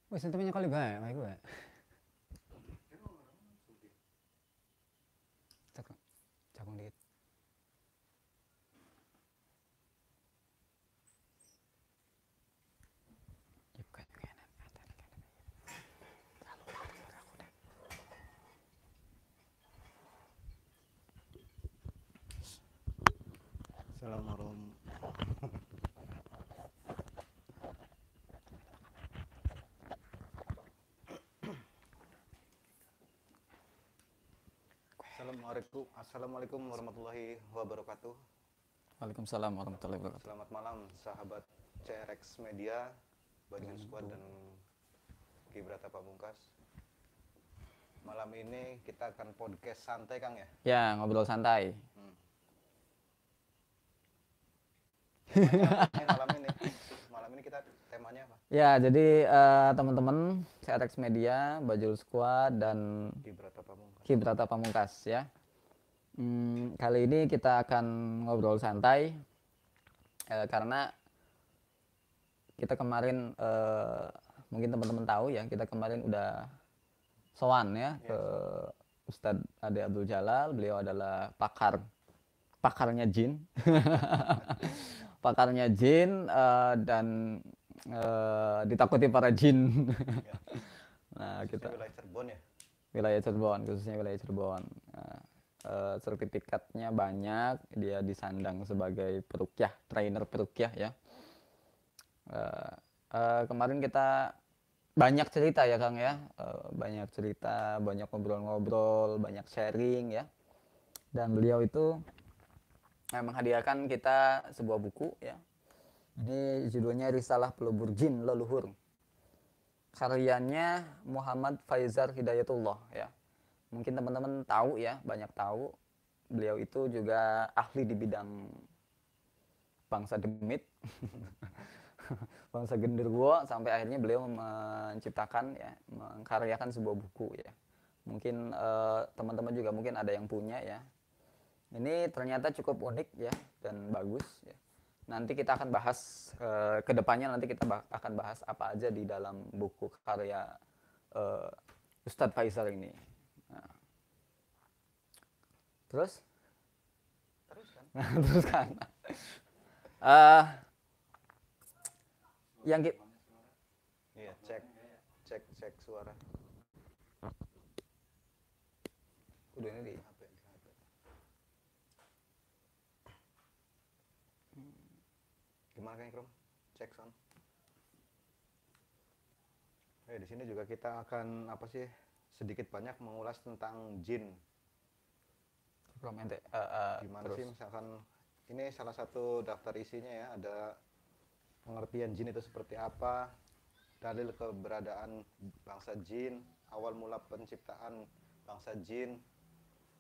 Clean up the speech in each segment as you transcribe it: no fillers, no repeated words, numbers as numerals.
Wis temennya kali bae, bae gue. Cakung dikit. Assalamualaikum. Assalamualaikum warahmatullahi wabarakatuh. Waalaikumsalam warahmatullahi wabarakatuh. Selamat malam sahabat CRX Media, Bajul Squad dan Gibrata Pamungkas. Malam ini kita akan podcast santai, Kang ya? Ya, ngobrol santai. Temanya apa malam ini? Malam ini kita temanya apa? Ya, jadi teman-teman CRX Media, Bajul Squad dan Gibrata Pamungkas. Gibrata Pamungkas ya. Kali ini kita akan ngobrol santai karena kita kemarin mungkin teman-teman tahu ya, kita kemarin udah sowan ya ke Ustadz Ade Abdul Jalal. Beliau adalah pakarnya jin. Pakarnya jin dan ditakuti para jin. Nah, kita wilayah Cirebon ya. Wilayah Cirebon, khususnya wilayah Cirebon. Nah, sertifikatnya banyak, dia disandang sebagai peruqyah, trainer peruqyah ya. Kemarin kita banyak cerita ya Kang ya, banyak cerita, banyak ngobrol-ngobrol, banyak sharing ya. Dan beliau itu menghadiahkan kita sebuah buku ya. Ini judulnya Risalah Pelebur Jin Leluhur. Karyanya Muhammad Faizar Hidayatullah ya. Mungkin teman-teman tahu ya, banyak tahu. Beliau itu juga ahli di bidang bangsa demit. Bangsa genderuwo, sampai akhirnya beliau menciptakan ya, mengkaryakan sebuah buku ya. Mungkin teman-teman juga mungkin ada yang punya ya. Ini ternyata cukup unik ya dan bagus ya. Nanti kita akan bahas ke depannya, nanti kita akan bahas apa aja di dalam buku karya Ustadz Faizal ini. Nah. Terus kan? Terus kan? Yang kita Iya, cek suara. udah ini di HP. Gimana Kang Ikrom? Cek sound. Di sini juga kita akan apa sih sedikit banyak mengulas tentang jin. Gimana terus. sih misalkan ini salah satu daftar isinya ya, ada pengertian jin itu seperti apa, dalil keberadaan bangsa jin, awal mula penciptaan bangsa jin.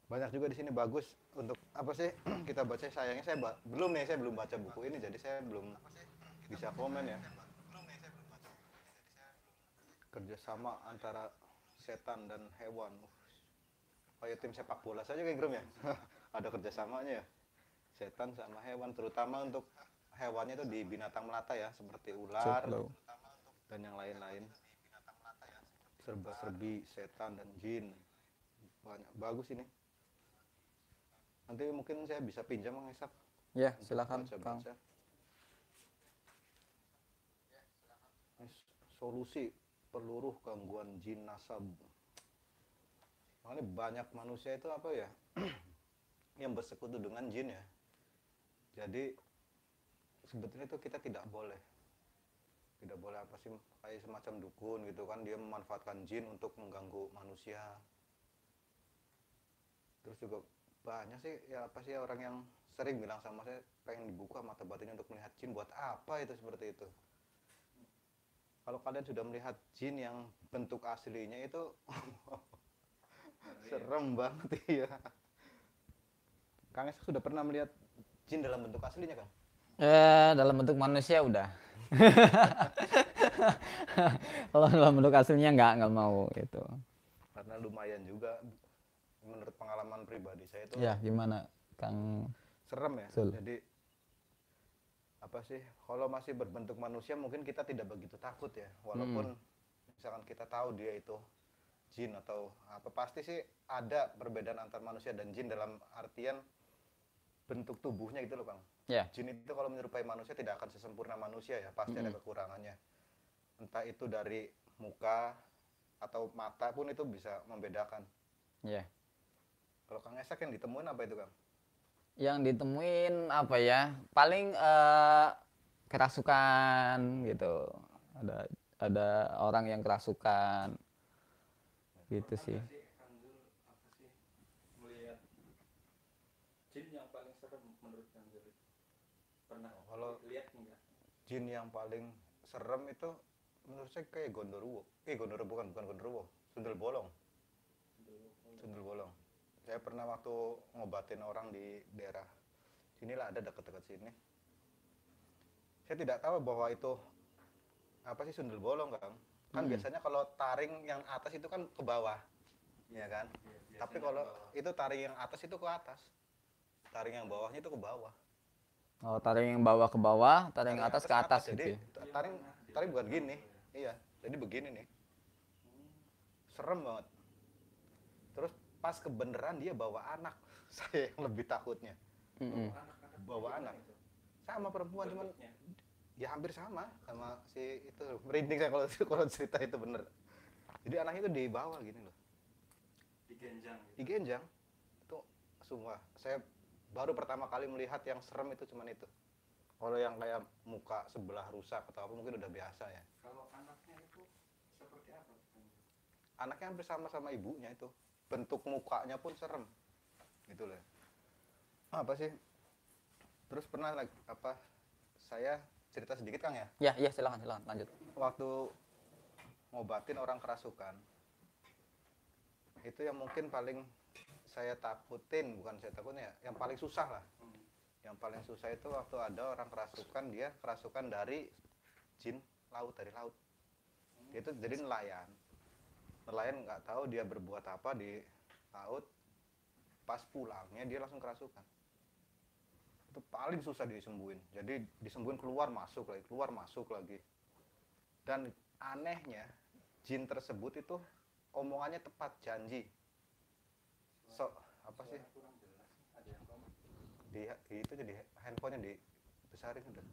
Banyak juga di sini bagus untuk apa sih kita baca. Sayangnya saya belum baca buku ini, jadi saya belum bisa komen ya. Kerjasama antara setan dan hewan. Kayak tim sepak bola saja kayak Grum ya. Ada kerjasamanya ya. Setan sama hewan, terutama untuk hewannya itu di binatang melata ya, seperti ular dan yang lain-lain. Serba-serbi setan dan jin. Banyak bagus ini. Nanti mungkin saya bisa pinjam Mang Ishak. Ya, silakan Kang. Solusi peluruh gangguan jin nasab. Makanya banyak manusia itu apa ya yang bersekutu dengan jin ya. Jadi sebetulnya itu kita tidak boleh apa sih kayak semacam dukun gitu kan, dia memanfaatkan jin untuk mengganggu manusia. Terus juga banyak sih ya apa sih orang yang sering bilang sama saya pengen dibuka mata batinnya untuk melihat jin, buat apa itu seperti itu. Kalau kalian sudah melihat jin yang bentuk aslinya itu serem banget ya. Kang Esak sudah pernah melihat jin dalam bentuk aslinya Kang? Dalam bentuk manusia udah. Kalau dalam bentuk aslinya nggak mau gitu. Karena lumayan juga menurut pengalaman pribadi saya itu. Ya, gimana Kang? Serem ya. Sul. Jadi apa sih, kalau masih berbentuk manusia mungkin kita tidak begitu takut ya, walaupun misalkan kita tahu dia itu jin atau apa, pasti sih ada perbedaan antar manusia dan jin dalam artian bentuk tubuhnya gitu loh Kang. Ya. Jin itu kalau menyerupai manusia tidak akan sesempurna manusia ya, pasti ada kekurangannya. Entah itu dari muka atau mata pun itu bisa membedakan. Ya. Kalau Kang Esak yang ditemuin apa itu Kang? Yang ditemuin apa ya? Paling kerasukan gitu. Ada orang yang kerasukan gitu sih. Melihat jin yang paling serem menurut Kang Zul? Pernah Kalau lihat enggak? jin yang paling serem itu menurut saya kayak Gondoruo. Gondoruo bukan Gondoruo, Sundel Bolong. Sundel Bolong. Saya pernah waktu ngobatin orang di daerah sinilah, ada dekat-dekat sini. Saya tidak tahu bahwa itu apa sih Sundel Bolong Kang. Kan biasanya kalau taring yang atas itu kan ke bawah. Ya kan? Tapi kalau itu taring yang atas itu ke atas. Taring yang bawahnya itu ke bawah. Oh, taring yang bawah ke bawah, taring yang atas ke atas Jadi gitu. Ya? taring bukan gini. Iya, jadi begini nih. Serem banget. Terus pas kebenaran dia bawa anak. Saya yang lebih takutnya. Bawa anak. Sama perempuan cuman ya hampir sama si itu. Merinding saya kalau cerita itu bener. Jadi anaknya itu dibawa gini loh. Digenjang gitu. Digenjang. Itu semua. Saya baru pertama kali melihat yang serem itu cuman itu. Kalau yang kayak muka sebelah rusak atau apa mungkin udah biasa ya. Kalau anaknya itu seperti apa? Anaknya hampir sama ibunya itu. Bentuk mukanya pun serem. Gitu loh. Apa sih? Terus pernah saya cerita sedikit Kang ya. Ya, silakan lanjut. Waktu ngobatin orang kerasukan, itu yang mungkin paling saya takutin, bukan saya takutin ya, yang paling susah lah. Yang paling susah itu waktu ada orang kerasukan, dia kerasukan dari jin laut, dari laut. Dia itu jadi nelayan. Nelayan nggak tahu dia berbuat apa di laut, pas pulangnya dia langsung kerasukan. Itu paling susah disembuhin. Jadi disembuhin keluar masuk lagi. Dan anehnya jin tersebut itu omongannya tepat, janji. Apa sih? Itu jadi handphonenya dibesarin udah.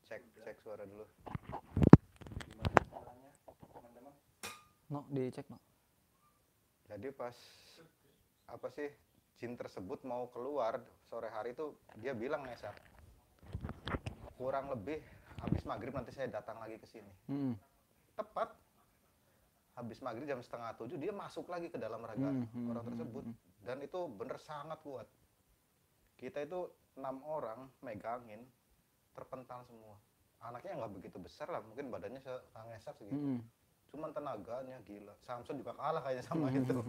Cek suara dulu. Gimana caranya, teman-teman? No, dicek no. Jadi pas apa sih jin tersebut mau keluar sore hari itu dia bilang Nesa, kurang lebih habis maghrib nanti saya datang lagi ke sini. Tepat habis maghrib jam 6:30 dia masuk lagi ke dalam raga orang tersebut dan itu bener sangat kuat. Kita itu 6 orang megangin terpental semua. Anaknya nggak begitu besar lah, mungkin badannya Ngesak segitu. Cuman tenaganya gila. Samson juga kalah kayaknya sama itu.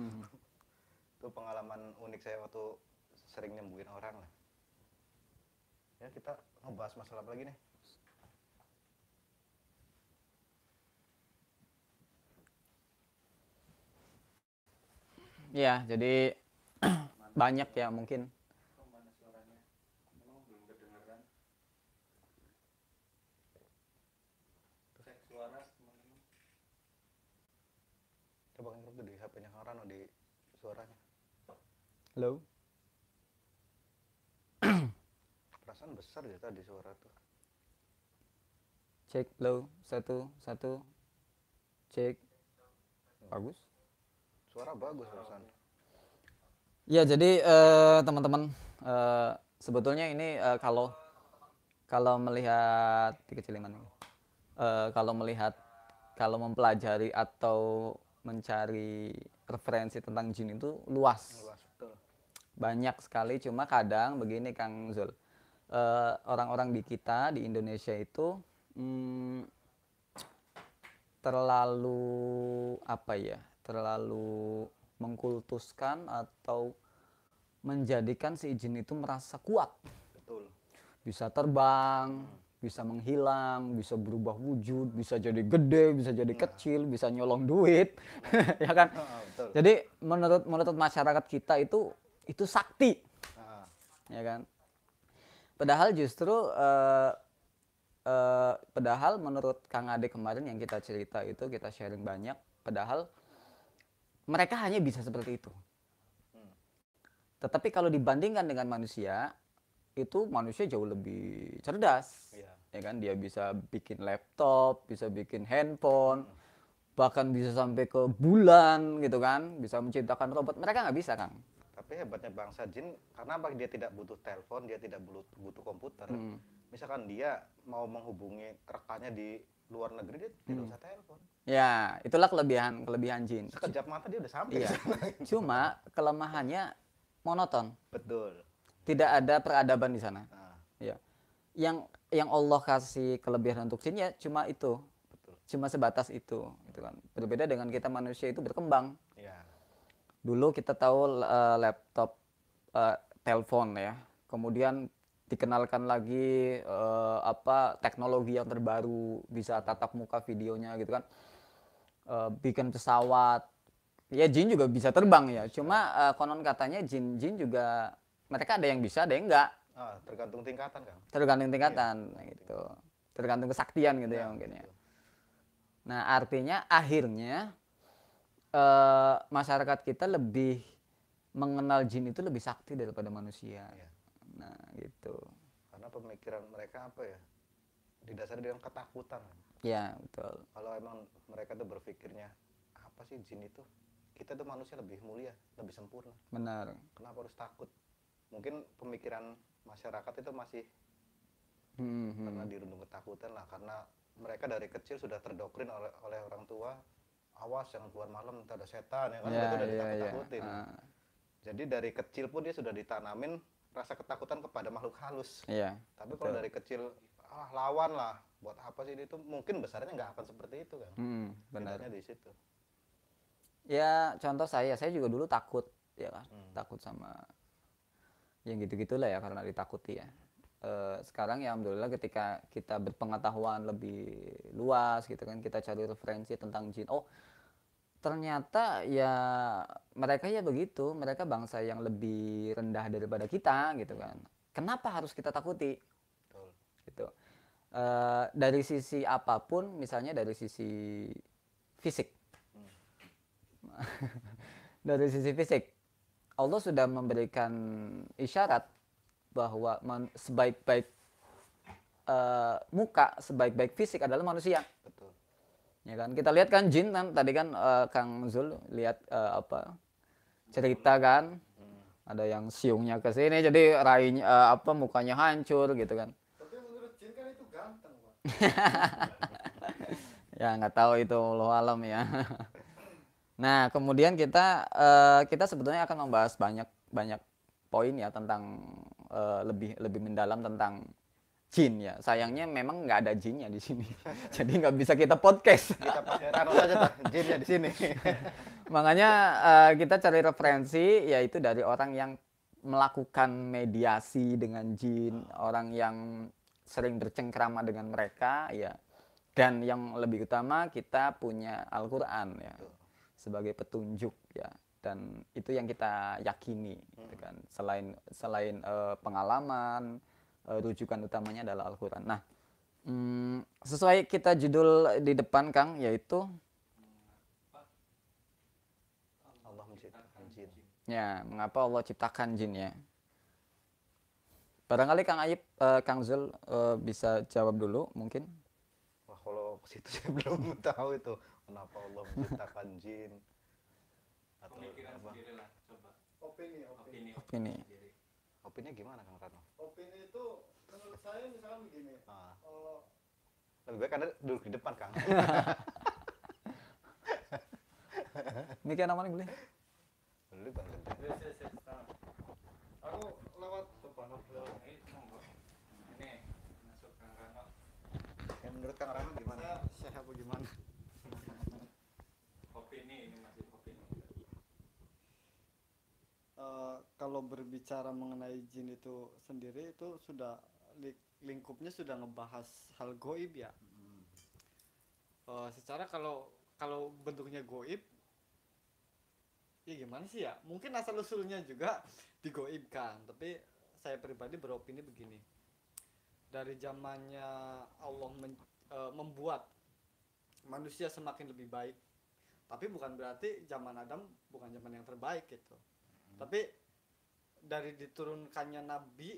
Itu pengalaman unik saya waktu sering nyembuhin orang lah. Ya kita ngebahas masalah apa lagi nih? Ya, jadi banyak ya mungkin. Mana suaranya? Memang belum kedengaran. Cek suara teman-teman. Coba ngerti tuh di HP-nya Kang Rano di suaranya. Halo. Perasaan besar ya tadi suara tuh. Cek low, satu. Cek. Bagus. Suara bagus perasaan. Ya, jadi teman-teman, sebetulnya ini kalau melihat dikecilin ini, kalau mempelajari atau mencari referensi tentang jin itu luas, Betul. banyak sekali. Cuma kadang begini Kang Zul, orang-orang di kita di Indonesia itu terlalu mengkultuskan atau menjadikan si jin itu merasa kuat. Betul. Bisa terbang, bisa menghilang, bisa berubah wujud, bisa jadi gede, bisa jadi kecil, bisa nyolong duit. Ya kan? Betul. Jadi menurut masyarakat kita itu sakti. Ya kan? Padahal justru Padahal menurut Kang Ade kemarin yang kita cerita itu, kita sharing banyak, padahal mereka hanya bisa seperti itu. Tetapi kalau dibandingkan dengan manusia, itu manusia jauh lebih cerdas. Iya. Ya kan, dia bisa bikin laptop, bisa bikin handphone, bahkan bisa sampai ke bulan gitu kan, bisa menciptakan robot. Mereka nggak bisa, Kang. Tapi hebatnya bangsa jin, karena apa? Dia tidak butuh telepon, dia tidak butuh komputer. Misalkan dia mau menghubungi rekannya di luar negeri, dia tidak usah telepon. Ya, itulah kelebihan jin. Sekejap mata dia udah sampai. Iya. Cuma kelemahannya monoton. Betul. Tidak ada peradaban di sana. Nah, Ya. Yang Allah kasih kelebihan untuk jin ya cuma itu. betul. Cuma sebatas itu, gitu kan. Berbeda dengan kita manusia itu berkembang. Ya. Dulu kita tahu laptop, telepon ya. Kemudian dikenalkan lagi teknologi yang terbaru, bisa tatap muka videonya gitu kan. Bikin pesawat. Ya jin juga bisa terbang ya. Cuma konon katanya jin juga mereka ada yang bisa, ada yang enggak. Tergantung tingkatan, Kang. Tergantung tingkatan gitu. Tergantung kesaktian gitu ya Nah, mungkin ya. gitu. Nah, artinya akhirnya masyarakat kita lebih mengenal jin itu lebih sakti daripada manusia. Iya. Nah, gitu. Karena pemikiran mereka apa ya? Didasari dengan ketakutan. Ya, betul. Kalau emang mereka tuh berpikirnya, apa sih jin itu? Kita tuh manusia lebih mulia, lebih sempurna. Benar. Kenapa harus takut? Mungkin pemikiran masyarakat itu masih karena dirundung ketakutan lah, karena mereka dari kecil sudah terdoktrin oleh orang tua, awas jangan keluar malam, ntar ada setan ya kan, Ya, itu udah ya, ditakut-takutin. ya. Jadi dari kecil pun dia sudah ditanamin rasa ketakutan kepada makhluk halus. Iya. Tapi kalau dari kecil lawan lah, buat apa sih itu? Mungkin besarnya nggak akan seperti itu kan. Benar. Bedanya di situ. Ya, contoh saya juga dulu takut ya kan. Takut sama yang gitu-gitulah ya, karena ditakuti ya. Sekarang ya alhamdulillah ketika kita berpengetahuan lebih luas gitu kan, kita cari referensi tentang jin. Oh, ternyata ya mereka ya begitu, mereka bangsa yang lebih rendah daripada kita gitu kan. Kenapa harus kita takuti? Betul. Gitu. Dari sisi apapun, misalnya dari sisi fisik. Dari sisi fisik, Allah sudah memberikan isyarat bahwa sebaik-baik muka, sebaik-baik fisik adalah manusia. Betul. Ya kan, kita lihat kan jin kan tadi kan Kang Zul lihat cerita kan, ada yang siungnya ke sini jadi rainya mukanya hancur gitu kan. Tapi menurut jin kan itu ganteng, Pak. Ya nggak tahu itu, Allah alam ya. Nah, kemudian kita sebetulnya akan membahas banyak poin ya tentang lebih mendalam tentang jin ya. Sayangnya memang nggak ada jinnya di sini, jadi nggak bisa kita podcast. Kita pakai Rano saja tuh, jinnya di sini. Makanya kita cari referensi yaitu dari orang yang melakukan mediasi dengan jin, orang yang sering bercengkrama dengan mereka ya. Dan yang lebih utama kita punya Al-Qur'an ya sebagai petunjuk ya. Dan itu yang kita yakini gitu kan. Selain pengalaman, rujukan utamanya adalah Al-Qur'an. Nah, sesuai kita judul di depan Kang, yaitu Allah menciptakan jin. ya, mengapa Allah ciptakan jin ya. Barangkali Kang Ayib, Kang Zul bisa jawab dulu mungkin. Wah, kalau ke situ saya belum tahu itu kenapa Allah menciptakan jin atau Pemikiran apa. sendiri lah, coba. Opini. Opini. Sendiri. Opininya gimana Kang Rano? Opini itu menurut saya misalkan begini. Ah, lebih baik Anda duduk di depan Kang. Mikir namanya boleh? Dulu Bang Gede. Aku lewat Ini monggo. Ini masuk Kang Rano. Ya, menurut Kang Rano gimana? saya apa gimana? Opini ini masih opini. Kalau berbicara mengenai jin itu sendiri itu sudah lingkupnya sudah ngebahas hal goib ya. Secara kalau bentuknya goib, ya gimana sih ya? Mungkin asal usulnya juga digoibkan. Tapi saya pribadi beropini begini. Dari zamannya Allah membuat manusia semakin lebih baik. Tapi bukan berarti zaman Adam bukan zaman yang terbaik gitu. Tapi dari diturunkannya nabi,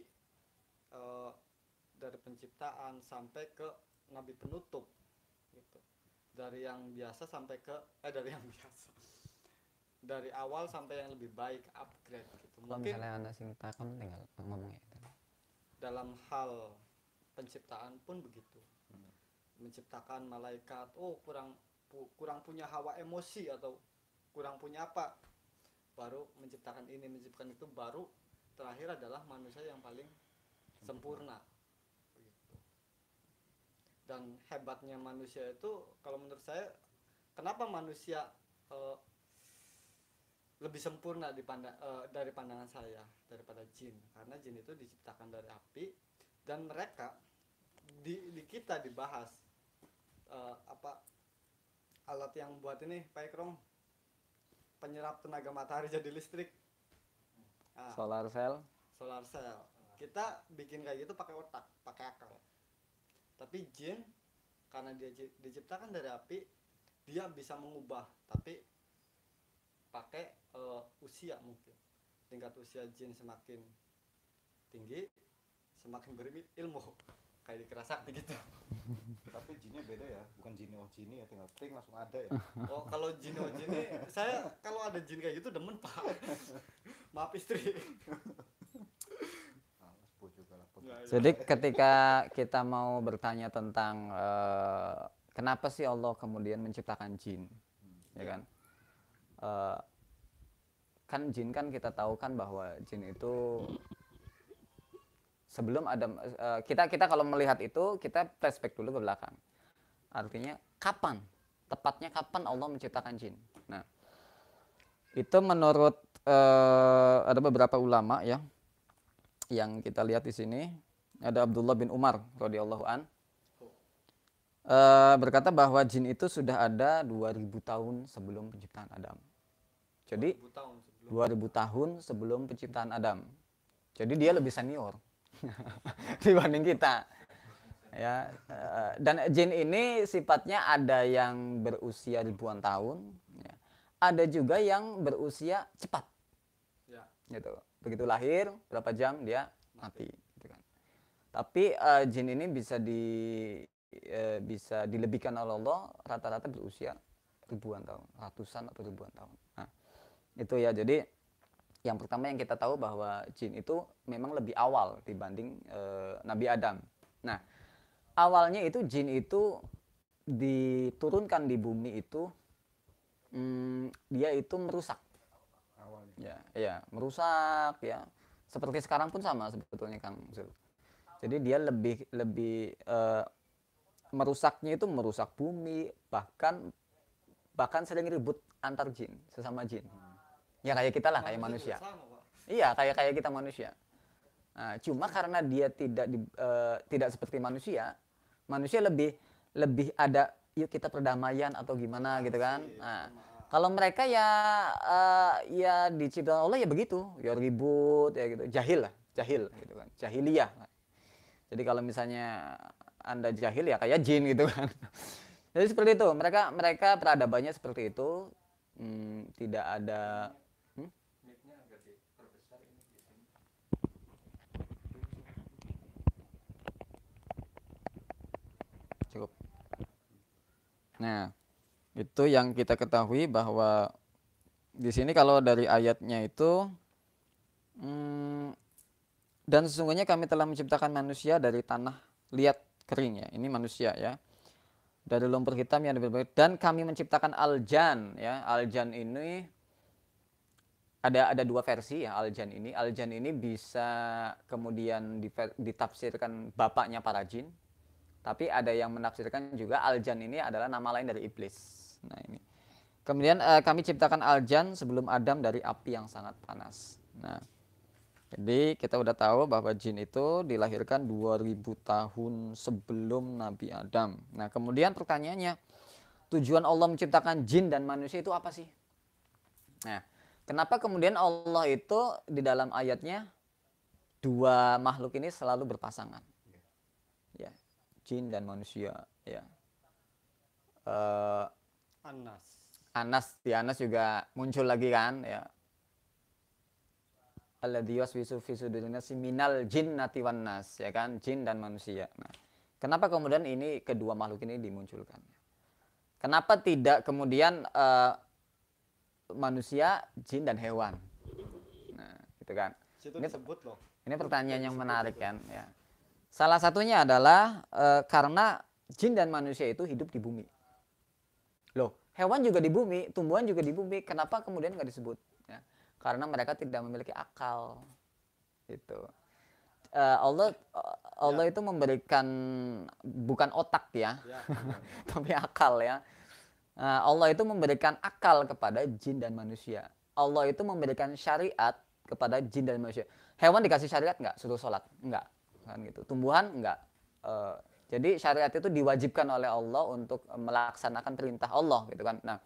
dari penciptaan sampai ke nabi penutup gitu. Dari yang biasa sampai ke dari yang biasa. Dari awal sampai yang lebih baik, upgrade gitu. Kalau Mungkin misalnya anda singkat kan tinggal ngomongnya itu. dalam hal penciptaan pun begitu. Menciptakan malaikat, kurang punya hawa emosi atau kurang punya apa, baru menciptakan ini, menciptakan itu, baru terakhir adalah manusia yang paling sempurna begitu. Dan hebatnya manusia itu kalau menurut saya, kenapa manusia lebih sempurna dari pandangan saya daripada jin, karena jin itu diciptakan dari api, dan mereka di kita dibahas alat yang buat ini Pak Ikrom, penyerap tenaga matahari jadi listrik, Solar cell. Kita bikin kayak gitu pakai otak, pakai akal. Tapi jin karena dia diciptakan dari api, dia bisa mengubah, tapi pakai usia. Mungkin tingkat usia jin semakin tinggi, semakin berilmu, kayak di Kerasakti gitu. Tapi jinnya beda ya, bukan jini oh jini ya, tinggal klik langsung ada ya. Oh, kalau jin oh jini, saya kalau ada jin kayak gitu demen Pak. Maaf istri. Juga lah. Jadi ketika kita mau bertanya tentang kenapa sih Allah kemudian menciptakan jin, ya kan? Kan jin kan kita tahu kan bahwa jin itu sebelum Adam, kita kalau melihat itu kita flashback dulu ke belakang. Artinya tepatnya kapan Allah menciptakan jin. Nah, itu menurut ada beberapa ulama ya yang kita lihat di sini. Ada Abdullah bin Umar radhiyallahu an berkata bahwa jin itu sudah ada 2000 tahun sebelum penciptaan Adam. Jadi 2000 tahun sebelum penciptaan Adam. Jadi dia lebih senior dibanding kita. Ya, dan jin ini sifatnya ada yang berusia ribuan tahun, ya. Ada juga yang berusia cepat. Ya. Gitu. Begitu lahir berapa jam dia mati. Gitu kan. Tapi jin ini bisa dilebihkan oleh Allah, rata-rata berusia ribuan tahun, ratusan atau ribuan tahun. Nah, itu ya. Jadi yang pertama yang kita tahu bahwa jin itu memang lebih awal dibanding Nabi Adam. Nah, awalnya itu jin itu diturunkan di bumi itu dia itu merusak. Awalnya. Ya, merusak ya. Seperti sekarang pun sama sebetulnya Kang Zul. Jadi dia lebih merusaknya itu merusak bumi, bahkan sering ribut antar jin, sesama jin. Ya kayak kita lah, kayak manusia. Iya, kayak kita manusia. Nah, cuma karena dia tidak seperti manusia lebih ada yuk kita perdamaian atau gimana gitu kan. Nah, kalau mereka ya diciptakan Allah ya begitu, ya ribut ya gitu, jahil gitu kan, jahiliyah. Jadi kalau misalnya Anda jahil ya kayak jin gitu kan. Jadi seperti itu, mereka peradabannya seperti itu, tidak ada. Mic-nya agak diperbesar ini di sini. Cukup. Nah, itu yang kita ketahui bahwa di sini kalau dari ayatnya itu dan sesungguhnya kami telah menciptakan manusia dari tanah liat kering ya. Ini manusia ya. Dari lumpur hitam yang berbeda, dan kami menciptakan aljan ya. Aljan ini ada dua versi ya aljan ini. Aljan ini bisa kemudian ditafsirkan bapaknya para jin. Tapi ada yang menafsirkan juga aljan ini adalah nama lain dari iblis. Nah ini. Kemudian kami ciptakan aljan sebelum Adam dari api yang sangat panas. Nah, jadi kita udah tahu bahwa jin itu dilahirkan 2000 tahun sebelum Nabi Adam. Nah, kemudian pertanyaannya, tujuan Allah menciptakan jin dan manusia itu apa sih? Nah, kenapa kemudian Allah itu di dalam ayatnya dua makhluk ini selalu berpasangan? Ya. jin dan manusia, ya. Eh, Anas juga muncul lagi kan, ya. Alladzi yuwaswisu fi sudurin nasi minal jinnati wan nas, ya kan, jin dan manusia. Nah, kenapa kemudian ini kedua makhluk ini dimunculkan? Kenapa tidak kemudian manusia, jin dan hewan? Nah, gitu kan. Situ Ini disebut loh. Ini pertanyaan yang menarik kan, ya. Salah satunya adalah karena jin dan manusia itu hidup di bumi. Loh, hewan juga di bumi, tumbuhan juga di bumi, kenapa kemudian nggak disebut? Ya, karena mereka tidak memiliki akal. Gitu. Allah itu memberikan bukan otak ya, tapi akal ya. Allah itu memberikan akal kepada jin dan manusia. Allah itu memberikan syariat kepada jin dan manusia. Hewan dikasih syariat nggak? Suruh sholat? Nggak. Kan gitu. Tumbuhan nggak. Jadi syariat itu diwajibkan oleh Allah untuk melaksanakan perintah Allah gitu kan. Nah,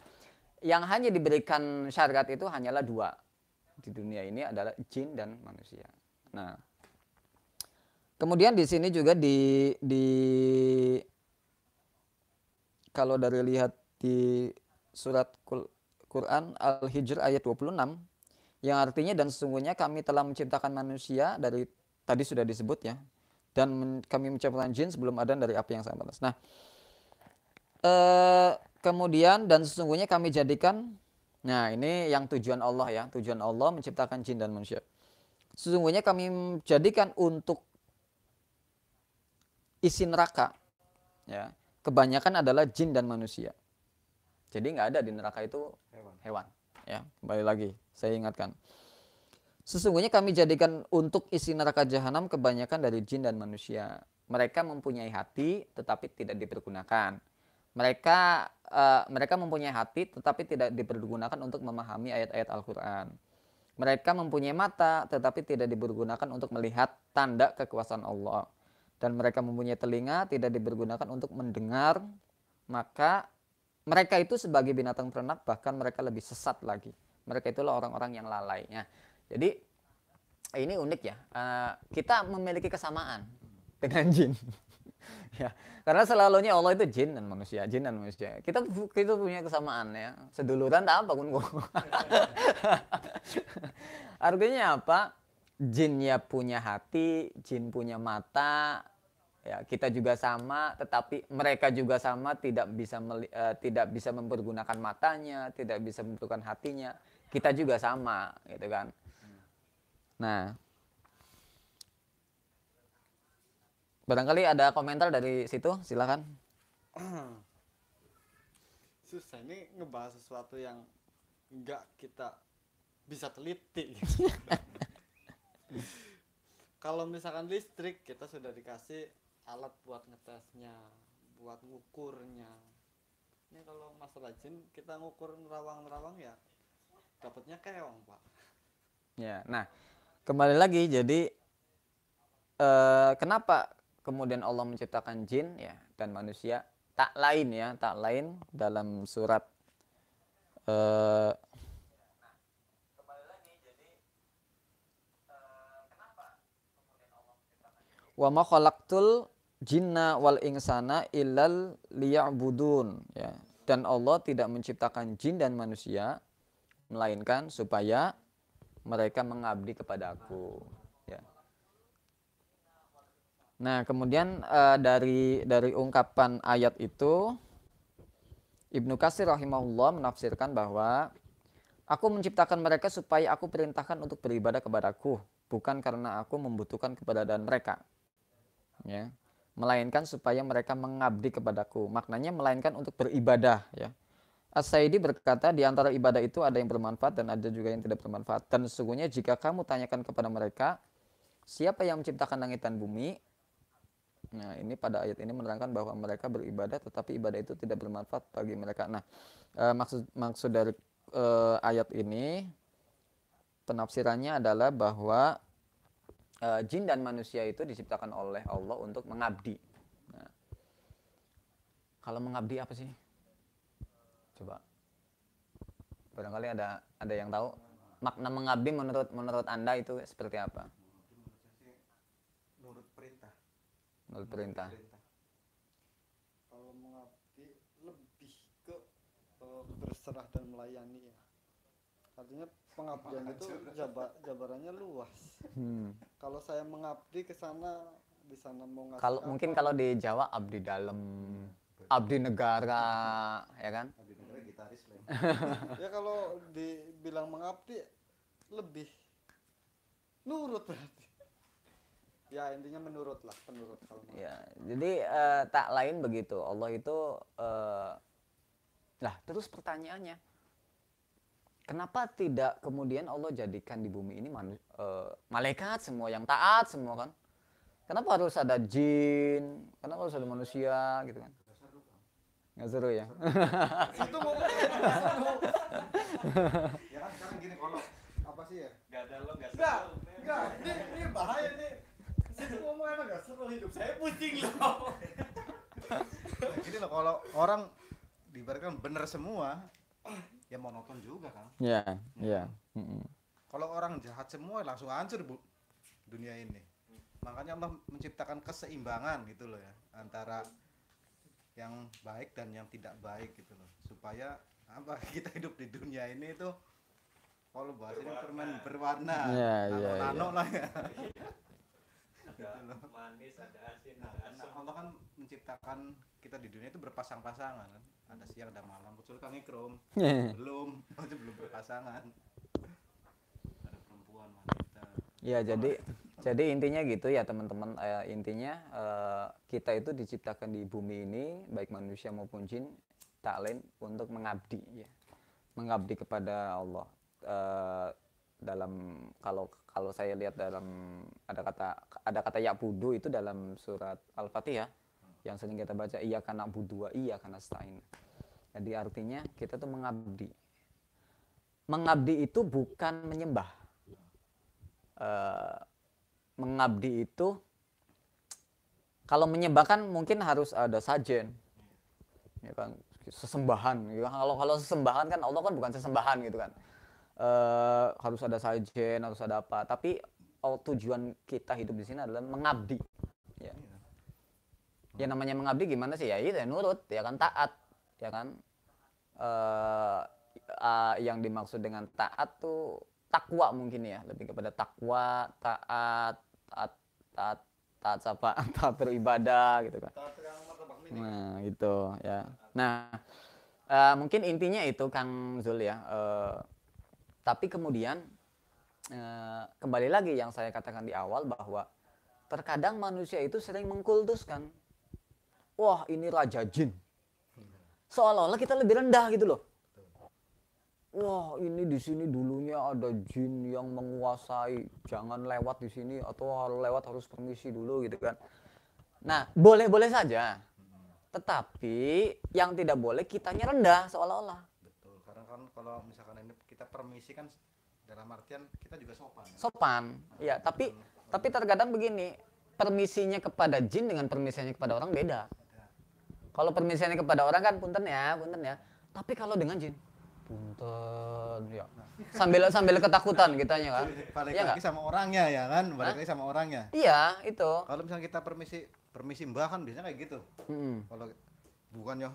yang hanya diberikan syariat itu hanyalah dua di dunia ini adalah jin dan manusia. Nah, kemudian di sini juga kalau dari lihat di surat Quran Al-Hijr ayat 26 yang artinya dan sesungguhnya kami telah menciptakan manusia dari tadi sudah disebut ya, dan kami menciptakan jin sebelum ada dari api yang sangat panas. Nah, kemudian dan sesungguhnya kami jadikan, nah ini yang tujuan Allah ya, tujuan Allah menciptakan jin dan manusia. Sesungguhnya kami jadikan untuk isi neraka, ya kebanyakan adalah jin dan manusia. Jadi nggak ada di neraka itu hewan. Ya, kembali lagi saya ingatkan. Sesungguhnya kami jadikan untuk isi neraka jahanam kebanyakan dari jin dan manusia. Mereka mempunyai hati tetapi tidak dipergunakan. Mereka mempunyai hati tetapi tidak dipergunakan untuk memahami ayat-ayat Al-Quran. Mereka mempunyai mata tetapi tidak dipergunakan untuk melihat tanda kekuasaan Allah. Dan mereka mempunyai telinga tidak dipergunakan untuk mendengar. Maka mereka itu sebagai binatang ternak, bahkan mereka lebih sesat lagi. Mereka itulah orang-orang yang lalai. Ya. Jadi ini unik ya. Kita memiliki kesamaan dengan jin. Ya, karena selalunya Allah itu jin dan manusia, jin dan manusia. Kita punya kesamaan ya. Seduluran tak apa pun. Artinya apa? Jinnya punya hati, jin punya mata. Ya, kita juga sama, tetapi mereka juga sama, tidak bisa mempergunakan matanya, tidak bisa mempergunakan hatinya. Kita juga sama, gitu kan. Nah, barangkali ada komentar dari situ, silakan. Susah ini ngebahas sesuatu yang enggak kita bisa teliti. Kalau misalkan listrik, kita sudah dikasih alat buat ngetesnya, buat ngukurnya. Ini kalau masalah jin, kita ngukur nerawang-nerawang ya dapatnya keong, Pak. Ya, nah kembali lagi, jadi kenapa kemudian Allah menciptakan jin ya dan manusia? Tak lain dalam surat wa ma khalaqtul jinna wal insana illal liya'budun ya. Dan Allah tidak menciptakan jin dan manusia melainkan supaya mereka mengabdi kepada Aku ya. Nah, kemudian dari ungkapan ayat itu Ibnu Katsir rahimahullah menafsirkan bahwa Aku menciptakan mereka supaya Aku perintahkan untuk beribadah kepadaku, bukan karena Aku membutuhkan keberadaan mereka. Ya, melainkan supaya mereka mengabdi kepadaku. Maknanya melainkan untuk beribadah ya. As-Sa'idi berkata di antara ibadah itu ada yang bermanfaat dan ada juga yang tidak bermanfaat. Dan sesungguhnya jika kamu tanyakan kepada mereka siapa yang menciptakan langit dan bumi, nah ini pada ayat ini menerangkan bahwa mereka beribadah tetapi ibadah itu tidak bermanfaat bagi mereka. Nah, maksud dari ayat ini penafsirannya adalah bahwa jin dan manusia itu diciptakan oleh Allah untuk mengabdi. Nah, kalau mengabdi apa sih? Coba. Barangkali ada yang tahu makna mengabdi menurut Anda itu seperti apa? Nurut perintah. Menurut perintah. mengabdi lebih ke berserah dan melayani ya. Artinya pengabdian itu jabarannya luas. Kalau saya mengabdi ke sana, di sana mau ngasih Kalau apa, mungkin kalau di Jawa abdi dalam, abdi negara, ya kan? Abdi negara gitaris lah. ya kalau dibilang mengabdi lebih nurut berarti. Ya intinya menurut lah, penurut kalau mau. Ya, jadi tak lain begitu. Allah itu lah terus pertanyaannya, kenapa tidak kemudian Allah jadikan di bumi ini malaikat semua yang taat semua kan? Kenapa harus ada jin? Kenapa harus ada manusia gitu kan? Nggak seru ya? Itu ngomong Ya kan sekarang gini, kalau apa sih ya? Gak ada lo, gak enggak, seru. enggak. Ini bahaya nih. Situ ngomong emang enggak seru, hidup saya pusing loh. Gini loh, kalau orang diibaratkan bener semua, ya monoton juga kan. Iya, iya. Kalau orang jahat semua langsung hancur bu dunia ini. Makanya Allah menciptakan keseimbangan gitu loh ya, antara yang baik dan yang tidak baik gitu loh, supaya apa, kita hidup di dunia ini itu kalau bahasa ini permen berwarna, Iya, iya, nano lah ya. Ada manis, ada asin, Nah, ada karena asam. Allah kan menciptakan kita di dunia itu berpasang-pasangan kan, ada siang ada malam. Kecuali Kang Ikrom belum berpasangan, ada perempuan wanita. Ya, jadi intinya gitu ya teman-teman. Intinya kita itu diciptakan di bumi ini, baik manusia maupun jin, tak lain untuk mengabdi ya. Mengabdi kepada Allah. Dalam kalau saya lihat dalam ada kata ya'budu itu dalam surat Al-Fatihah yang sering kita baca, iyyaka na'budu wa iyyaka nasta'in. Jadi artinya kita tuh mengabdi. Mengabdi itu bukan menyembah. Mengabdi itu kalau menyembah kan mungkin harus ada sajen, ya kan, sesembahan. Ya, kalau sesembahan kan Allah kan bukan sesembahan gitu kan. Harus ada sajen, harus ada apa. Tapi tujuan kita hidup di sini adalah mengabdi. Ya. Ya namanya mengabdi gimana sih ya? Itu ya nurut, ya kan, taat, ya kan. Yang dimaksud dengan taat tuh takwa mungkin ya, lebih kepada takwa, taat apa? Taat beribadah gitu kan. Nah, gitu ya. Nah, mungkin intinya itu Kang Zul ya. Tapi kemudian kembali lagi yang saya katakan di awal bahwa terkadang manusia itu sering mengkultuskan, wah ini raja jin, seolah-olah kita lebih rendah gitu loh. Wah ini di sini dulunya ada jin yang menguasai, jangan lewat di sini atau lewat harus permisi dulu gitu kan. Nah boleh-boleh saja, tetapi yang tidak boleh kitanya rendah seolah-olah. Betul, karena kan kalau misalkan ini kita permisi kan dalam artian kita juga sopan. Sopan, ya. Tapi terkadang begini, permisinya kepada jin dengan permisinya kepada orang beda. Kalau permisinya kepada orang kan punten ya. Tapi kalau dengan jin, punten ya. Sambil ketakutan kitanya kan. Balik Iya lagi nggak? sama orangnya ya kan, balik lagi sama orangnya. Iya, itu. Kalau misalnya kita permisi mbak kan biasanya kayak gitu. Kalau bukannya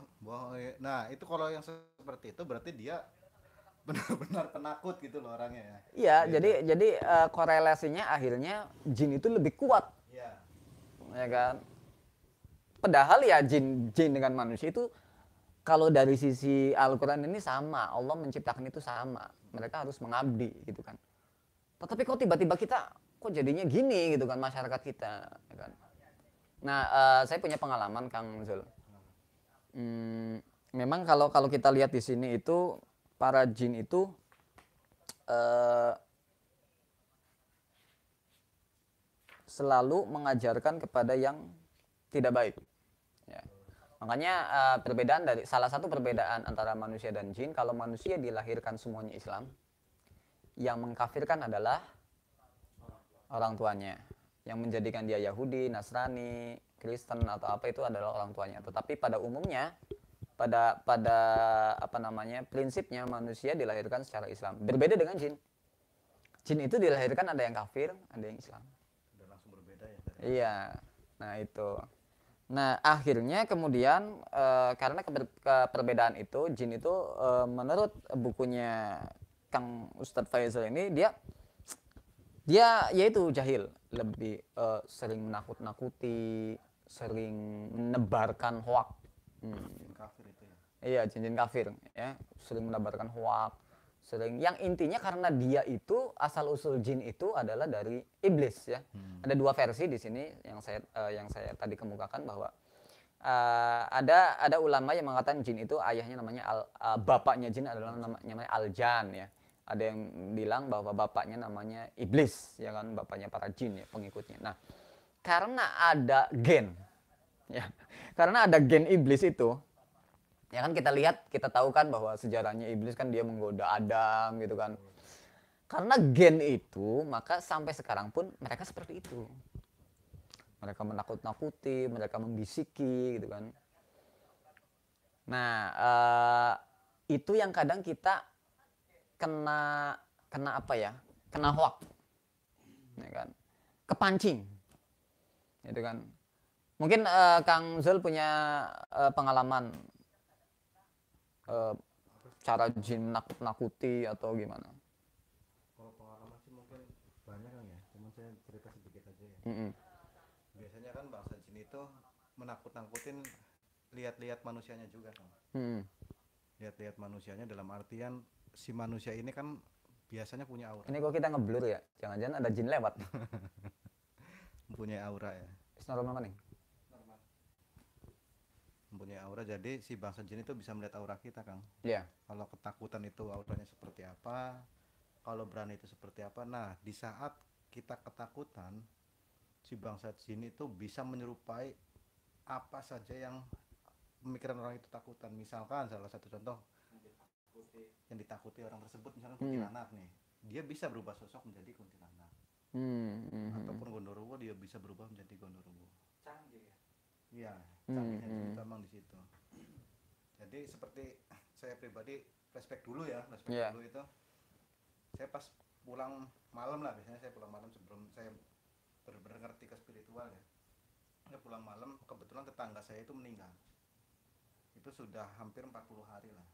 nah itu kalau yang seperti itu berarti dia benar-benar penakut gitu loh orangnya ya. Iya, Beda. jadi korelasinya akhirnya jin itu lebih kuat, Iya. ya kan. Padahal ya jin dengan manusia itu kalau dari sisi Al-Quran ini sama, Allah menciptakan itu sama. Mereka harus mengabdi gitu kan. Tetapi kok tiba-tiba kita kok jadinya gini gitu kan masyarakat kita, ya kan. Nah, saya punya pengalaman Kang Zul. Memang kalau kita lihat di sini itu para jin itu selalu mengajarkan kepada yang tidak baik. Ya. Makanya salah satu perbedaan antara manusia dan jin, kalau manusia dilahirkan semuanya Islam, yang mengkafirkan adalah orang tuanya. Yang menjadikan dia Yahudi, Nasrani, Kristen atau apa itu adalah orang tuanya. Tetapi pada umumnya pada prinsipnya manusia dilahirkan secara Islam. Berbeda dengan jin. Jin itu dilahirkan ada yang kafir, ada yang Islam. Udah langsung berbeda ya. Iya. Nah, itu. Nah, akhirnya kemudian karena perbedaan itu, jin itu menurut bukunya Kang Ustadz Faisal ini dia yaitu jahil, lebih sering menakut-nakuti, sering menebarkan hoak. Kafir itu ya. Iya, jin-jin kafir ya, sering menebarkan hoak, sering yang intinya karena dia itu asal usul jin itu adalah dari iblis ya. Ada dua versi di sini yang saya tadi kemukakan bahwa ada ulama yang mengatakan jin itu ayahnya namanya bapaknya jin adalah namanya Aljan ya. Ada yang bilang bahwa bapaknya namanya iblis ya kan, bapaknya para jin ya, pengikutnya. Nah, karena ada gen ya. Karena ada gen iblis itu, ya kan kita tahu kan bahwa sejarahnya iblis kan dia menggoda Adam gitu kan. Karena gen itu, maka sampai sekarang pun mereka seperti itu. Mereka menakut-nakuti, mereka membisiki gitu kan. Nah, itu yang kadang kita kena apa ya? Kena hoak. Ya kan? Kepancing. Gitu kan. Mungkin Kang Zul punya pengalaman cara jin nakut-nakuti atau gimana? Kalau pengalaman sih mungkin banyak kan ya, cuman saya cerita sedikit aja ya. Biasanya kan bangsa jin itu menakut-nakutin lihat-lihat manusianya juga kan. Lihat-lihat manusianya dalam artian si manusia ini kan biasanya punya aura. Ini kok kita ngeblur ya? Jangan-jangan ada jin lewat. Mempunyai aura ya. Normal maning. Mempunyai aura, jadi si bangsa jin itu bisa melihat aura kita, Kang. Iya. Kalau ketakutan itu auranya seperti apa, kalau berani itu seperti apa. Nah, di saat kita ketakutan, si bangsa jin itu bisa menyerupai apa saja yang pemikiran orang itu takutan. Misalkan salah satu contoh yang ditakuti orang tersebut, misalkan kuntilanak nih, dia bisa berubah sosok menjadi kuntilanak. Ataupun gondoruwo, dia bisa berubah menjadi gondoruwo. Canggih ya. Iya, canggihnya jin itu emang di situ. Jadi seperti saya pribadi flashback dulu ya, dulu itu saya pas pulang malam lah, biasanya saya pulang malam sebelum saya benar-benar ngerti ke spiritual ya. Saya pulang malam, kebetulan tetangga saya itu meninggal. Itu sudah hampir 40 hari lah.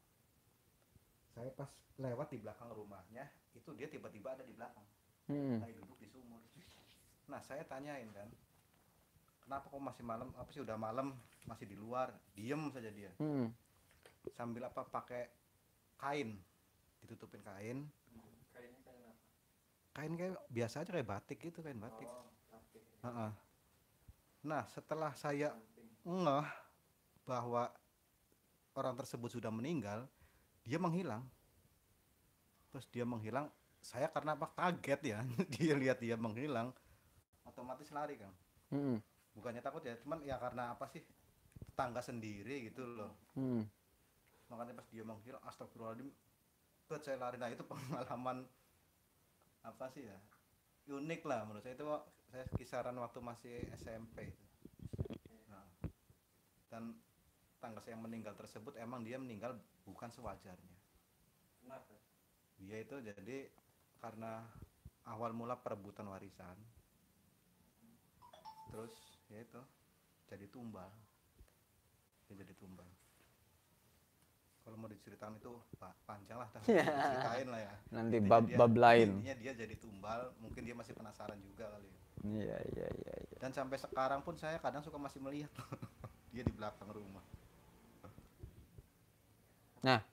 Saya pas lewat di belakang rumahnya, itu dia tiba-tiba ada di belakang. Lagi duduk di sumur. Nah, saya tanyain kan, kenapa kok masih malam, apa sih udah malam masih di luar, diem saja dia. Sambil apa, pakai kain, ditutupin kain. Kayaknya kayak apa? Kain kayak biasa aja, kayak batik gitu, kain batik. Nah, setelah saya ngeh bahwa orang tersebut sudah meninggal, dia menghilang. Terus dia menghilang, saya karena apa, kaget ya. Dia lihat dia menghilang, otomatis lari kan. Bukannya takut ya, cuman ya karena apa sih, tetangga sendiri gitu loh. Makanya pas dia menghilang, astagfirullahaladzim, saya lari. Nah, itu pengalaman apa sih ya, unik lah menurut saya. Itu saya kisaran waktu masih SMP. Nah, dan tetangga saya yang meninggal tersebut, emang dia meninggal bukan sewajarnya. Kenapa? Dia itu jadi karena awal mula perebutan warisan, terus ya itu jadi tumbal. Dia jadi tumbal. Kalau mau diceritain itu panjang lah, tapi ceritain lah ya. Nanti bab lain. Intinya dia jadi tumbal, mungkin dia masih penasaran juga kali ya. Iya. Dan sampai sekarang pun saya kadang suka masih melihat dia di belakang rumah. Nah,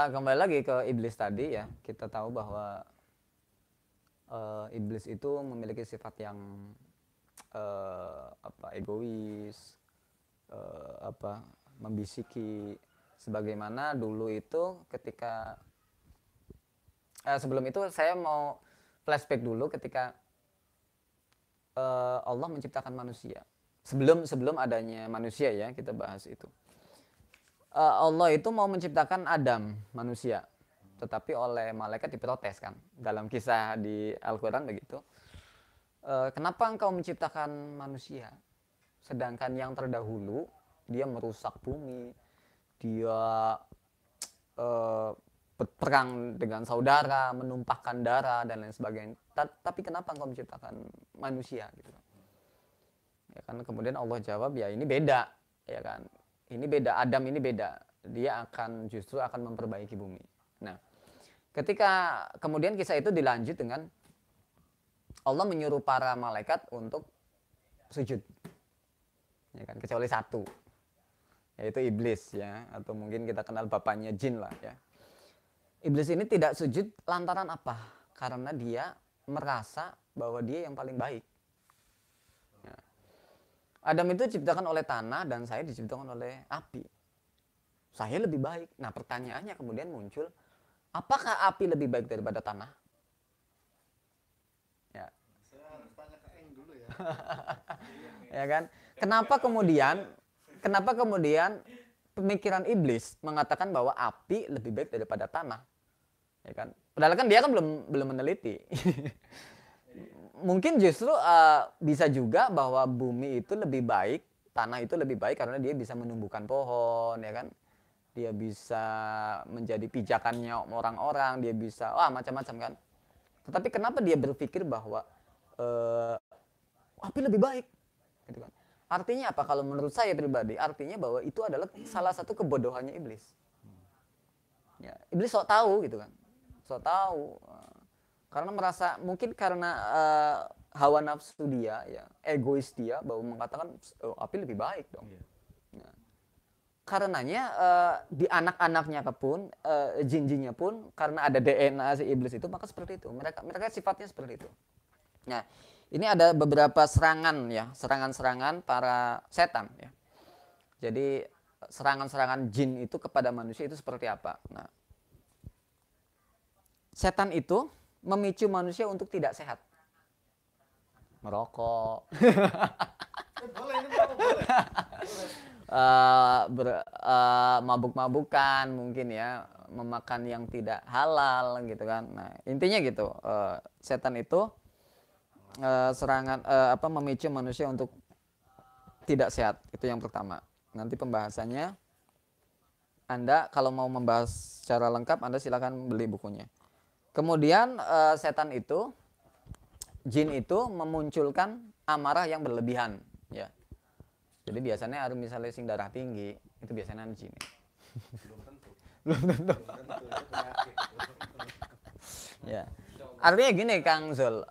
kembali lagi ke iblis tadi ya. Kita tahu bahwa iblis itu memiliki sifat yang egois, membisiki. Sebagaimana dulu itu ketika sebelum itu saya mau flashback dulu ketika Allah menciptakan manusia. Sebelum adanya manusia ya, kita bahas itu. Allah itu mau menciptakan Adam, manusia. Tetapi oleh malaikat diprotes kan. Dalam kisah di Al-Quran begitu. Kenapa engkau menciptakan manusia? Sedangkan yang terdahulu, dia merusak bumi. Dia berperang dengan saudara, menumpahkan darah, dan lain sebagainya. Tapi kenapa engkau menciptakan manusia? Gitu. Ya kan, kemudian Allah jawab, ya ini beda, ya kan. Ini beda, Adam ini beda. Dia akan justru akan memperbaiki bumi. Nah, ketika kemudian kisah itu dilanjut dengan Allah menyuruh para malaikat untuk sujud. Ya kan, kecuali satu, yaitu iblis ya, atau mungkin kita kenal bapaknya jin lah ya. Iblis ini tidak sujud lantaran apa? Karena dia merasa bahwa dia yang paling baik. Ya. Adam itu diciptakan oleh tanah dan saya diciptakan oleh api. Saya lebih baik. Nah, pertanyaannya kemudian muncul, apakah api lebih baik daripada tanah? Ya. Saya harus tanya ke Eng dulu ya. Ya kan? Kenapa kemudian pemikiran iblis mengatakan bahwa api lebih baik daripada tanah? Ya kan? Padahal kan dia kan belum meneliti. Mungkin justru bisa juga bahwa bumi itu lebih baik, tanah itu lebih baik karena dia bisa menumbuhkan pohon, ya kan? Dia bisa menjadi pijakannya orang-orang, dia bisa macam-macam kan. Tetapi kenapa dia berpikir bahwa api lebih baik? Gitu kan. Artinya apa? Kalau menurut saya pribadi, artinya bahwa itu adalah salah satu kebodohannya iblis. Ya, iblis sok tahu gitu kan. Sok tahu. Karena merasa mungkin karena hawa nafsu dia, ya, egois dia bahwa mengatakan api lebih baik dong. Ya. Karenanya di anak-anaknya pun, jin-jinnya pun karena ada DNA si iblis itu, maka seperti itu. Mereka sifatnya seperti itu. Nah, ini ada beberapa serangan ya, serangan-serangan para setan ya. Jadi serangan-serangan jin itu kepada manusia itu seperti apa? Nah, setan itu memicu manusia untuk tidak sehat. Merokok. Boleh, ini boleh. Mabuk-mabukan mungkin ya, memakan yang tidak halal gitu kan. Nah, intinya gitu, setan itu memicu manusia untuk tidak sehat. Itu yang pertama. Nanti pembahasannya, Anda kalau mau membahas secara lengkap, Anda silakan beli bukunya. Kemudian setan itu, jin itu memunculkan amarah yang berlebihan ya. Jadi biasanya harus misalnya sing darah tinggi, itu biasanya jin. Belum tentu. Ya. Artinya gini Kang Zul,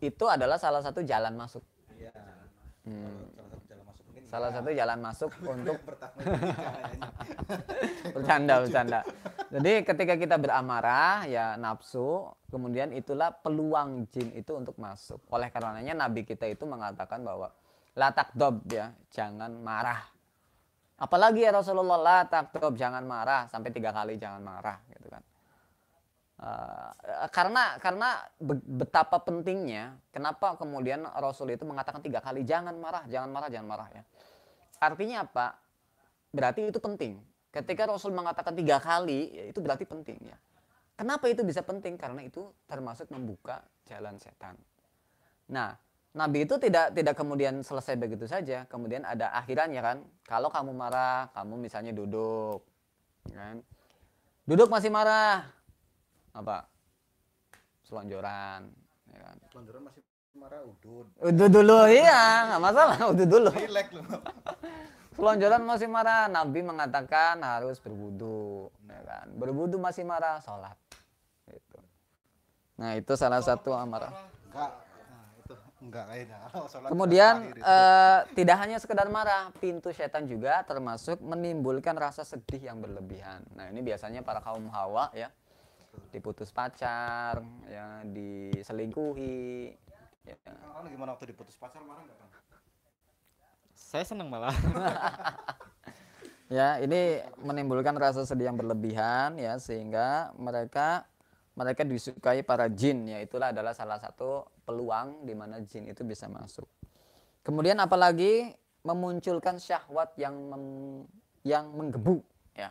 itu adalah salah satu jalan masuk. Iya. Salah satu jalan masuk untuk bercanda. Jadi ketika kita beramarah ya nafsu, kemudian itulah peluang jin itu untuk masuk. Oleh karenanya Nabi kita itu mengatakan bahwa la takdob ya, jangan marah. Apalagi ya Rasulullah, la takdob, jangan marah sampai 3 kali, jangan marah gitu kan. Karena betapa pentingnya, kenapa kemudian Rasul itu mengatakan 3 kali jangan marah ya. Artinya apa? Berarti itu penting. Ketika Rasul mengatakan 3 kali, ya itu berarti penting ya. Kenapa itu bisa penting? Karena itu termasuk membuka jalan setan. Nah, Nabi itu tidak kemudian selesai begitu saja. Kemudian ada akhirannya kan. Kalau kamu marah, kamu misalnya duduk, kan? Duduk masih marah, apa? Selonjoran, ya kan? Selonjoran masih marah, udud. Udud dulu, iya, nggak masalah, udud dulu. Relax lu. Selonjoran masih marah, Nabi mengatakan harus berwudu, ya kan? Berwudu masih marah, sholat. Gitu. Nah itu salah satu amarah. Enggak. Nah, itu enggak kayaknya. Kemudian tidak hanya sekedar marah, pintu setan juga termasuk menimbulkan rasa sedih yang berlebihan. Nah ini biasanya para kaum hawa ya, diputus pacar, ya diselingkuhi. Ya. Kalau gimana waktu diputus pacar marah enggak, Bang? Saya senang malah. Ya, ini menimbulkan rasa sedih yang berlebihan ya, sehingga mereka disukai para jin ya. Itulah adalah salah satu peluang di mana jin itu bisa masuk. Kemudian apalagi memunculkan syahwat yang menggebu ya.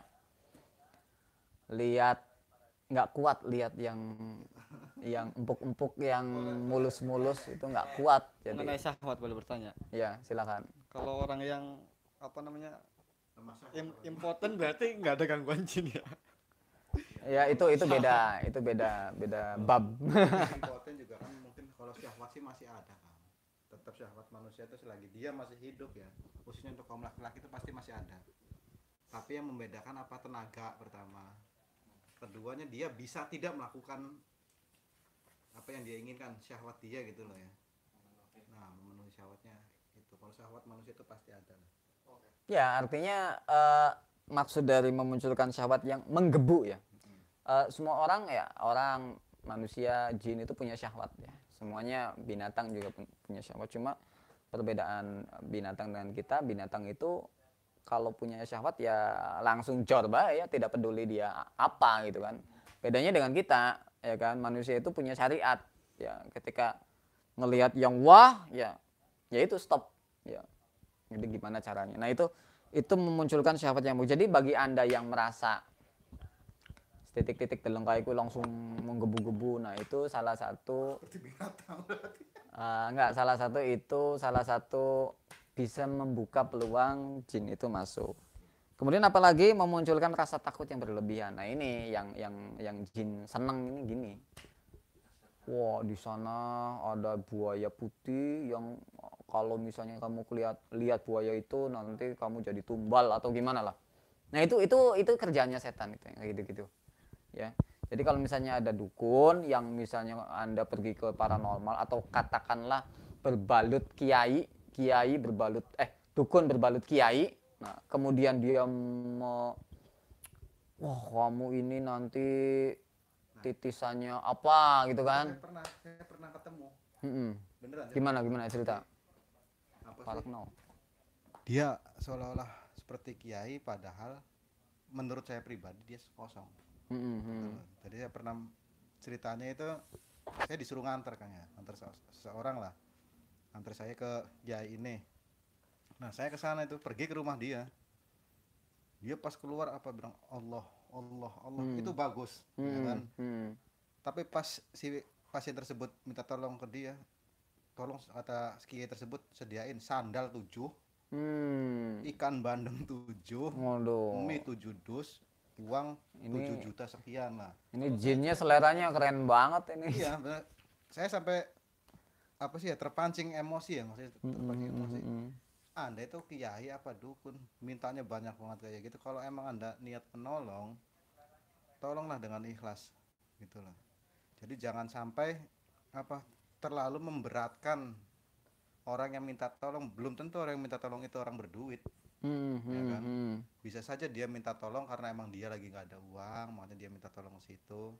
Lihat nggak kuat lihat yang empuk-empuk, yang mulus-mulus itu nggak kuat. Jadi Mengenai syahwat boleh bertanya. ya silakan. Kalau orang yang impoten berarti nggak ada gangguan jin ya? Ya itu beda bab. Impoten juga kan mungkin kalau syahwat sih masih ada kan. tetap syahwat manusia itu selagi dia masih hidup ya, khususnya untuk kaum laki-laki itu pasti masih ada. Tapi yang membedakan apa, tenaga pertama, keduanya dia bisa tidak melakukan apa yang dia inginkan, syahwat dia gitu loh ya. Nah, memenuhi syahwatnya itu. Kalau syahwat manusia itu pasti ada. Ya, artinya maksud dari memunculkan syahwat yang menggebu ya. Semua orang ya, orang, manusia, jin itu punya syahwat ya. Semuanya binatang juga punya syahwat. Cuma perbedaan binatang dengan kita, binatang itu kalau punya syahwat ya langsung jor bae ya, tidak peduli dia apa gitu kan. Bedanya dengan kita ya kan, manusia itu punya syariat ya. Ketika ngelihat yang wah ya itu stop ya. Jadi gimana caranya? Nah, itu memunculkan syahwat yang bagus. Jadi bagi Anda yang merasa titik-titik telengkaiku langsung menggebu-gebu, nah itu salah satu salah satu bisa membuka peluang jin itu masuk. Kemudian apalagi memunculkan rasa takut yang berlebihan. Nah, ini yang jin seneng ini gini. Wah, di sana ada buaya putih yang kalau misalnya kamu lihat buaya itu nanti kamu jadi tumbal atau gimana lah. Nah, itu kerjaannya setan itu kayak gitu-gitu. Ya. Jadi kalau misalnya ada dukun yang misalnya Anda pergi ke paranormal atau katakanlah berbalut dukun berbalut kiai. Nah, kemudian dia wah, kamu ini nanti titisannya apa gitu kan. Saya pernah ketemu. Beneran. Gimana cerita? Apa Parah sih? no. Dia seolah-olah seperti kiai padahal menurut saya pribadi dia kosong. Jadi saya pernah ceritanya itu, saya disuruh nganter kan ya, nganter seseorang lah, nganter saya ke kiai ini. Nah, saya ke sana itu, pergi ke rumah dia. Dia pas keluar apa bilang Allah itu bagus, ya kan? Tapi pas si pasien tersebut minta tolong ke dia, tolong kata kiai tersebut sediain sandal 7, ikan bandeng 7, mie 7 dus, uang 7 juta sekian lah. Ini jinnya seleranya keren banget ini. Iya, bener. Saya sampai apa sih ya, terpancing emosi ya, maksudnya terpancing emosi. Anda itu kiai apa dukun, mintanya banyak banget kayak gitu. Kalau emang Anda niat menolong, tolonglah dengan ikhlas gitu loh. Jadi jangan sampai apa terlalu memberatkan orang yang minta tolong. Belum tentu orang yang minta tolong itu orang berduit. Ya kan? Bisa saja dia minta tolong karena emang dia lagi nggak ada uang, makanya dia minta tolong ke situ.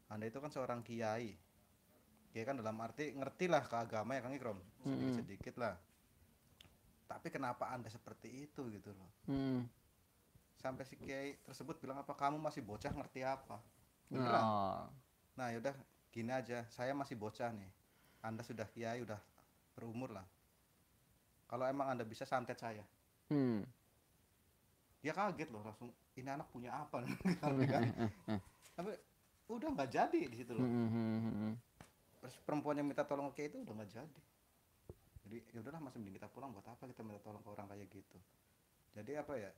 Anda itu kan seorang kiai, ya kan, dalam arti ngertilah ke agama ya Kang Ikrom, sedikit lah. Tapi kenapa Anda seperti itu gitu loh? Sampai si kiai tersebut bilang apa, kamu masih bocah ngerti apa? Beneran. Nah, yaudah gini aja, saya masih bocah nih, Anda sudah kiai, udah berumur lah. Kalau emang Anda bisa santet saya. Dia kaget loh, langsung ini anak punya apa nih? Tapi udah nggak jadi di situ loh. Terus perempuan yang minta tolong ke itu udah nggak jadi. Jadi ya udahlah, masih mending kita pulang, buat apa kita minta tolong ke orang kayak gitu. Jadi apa ya,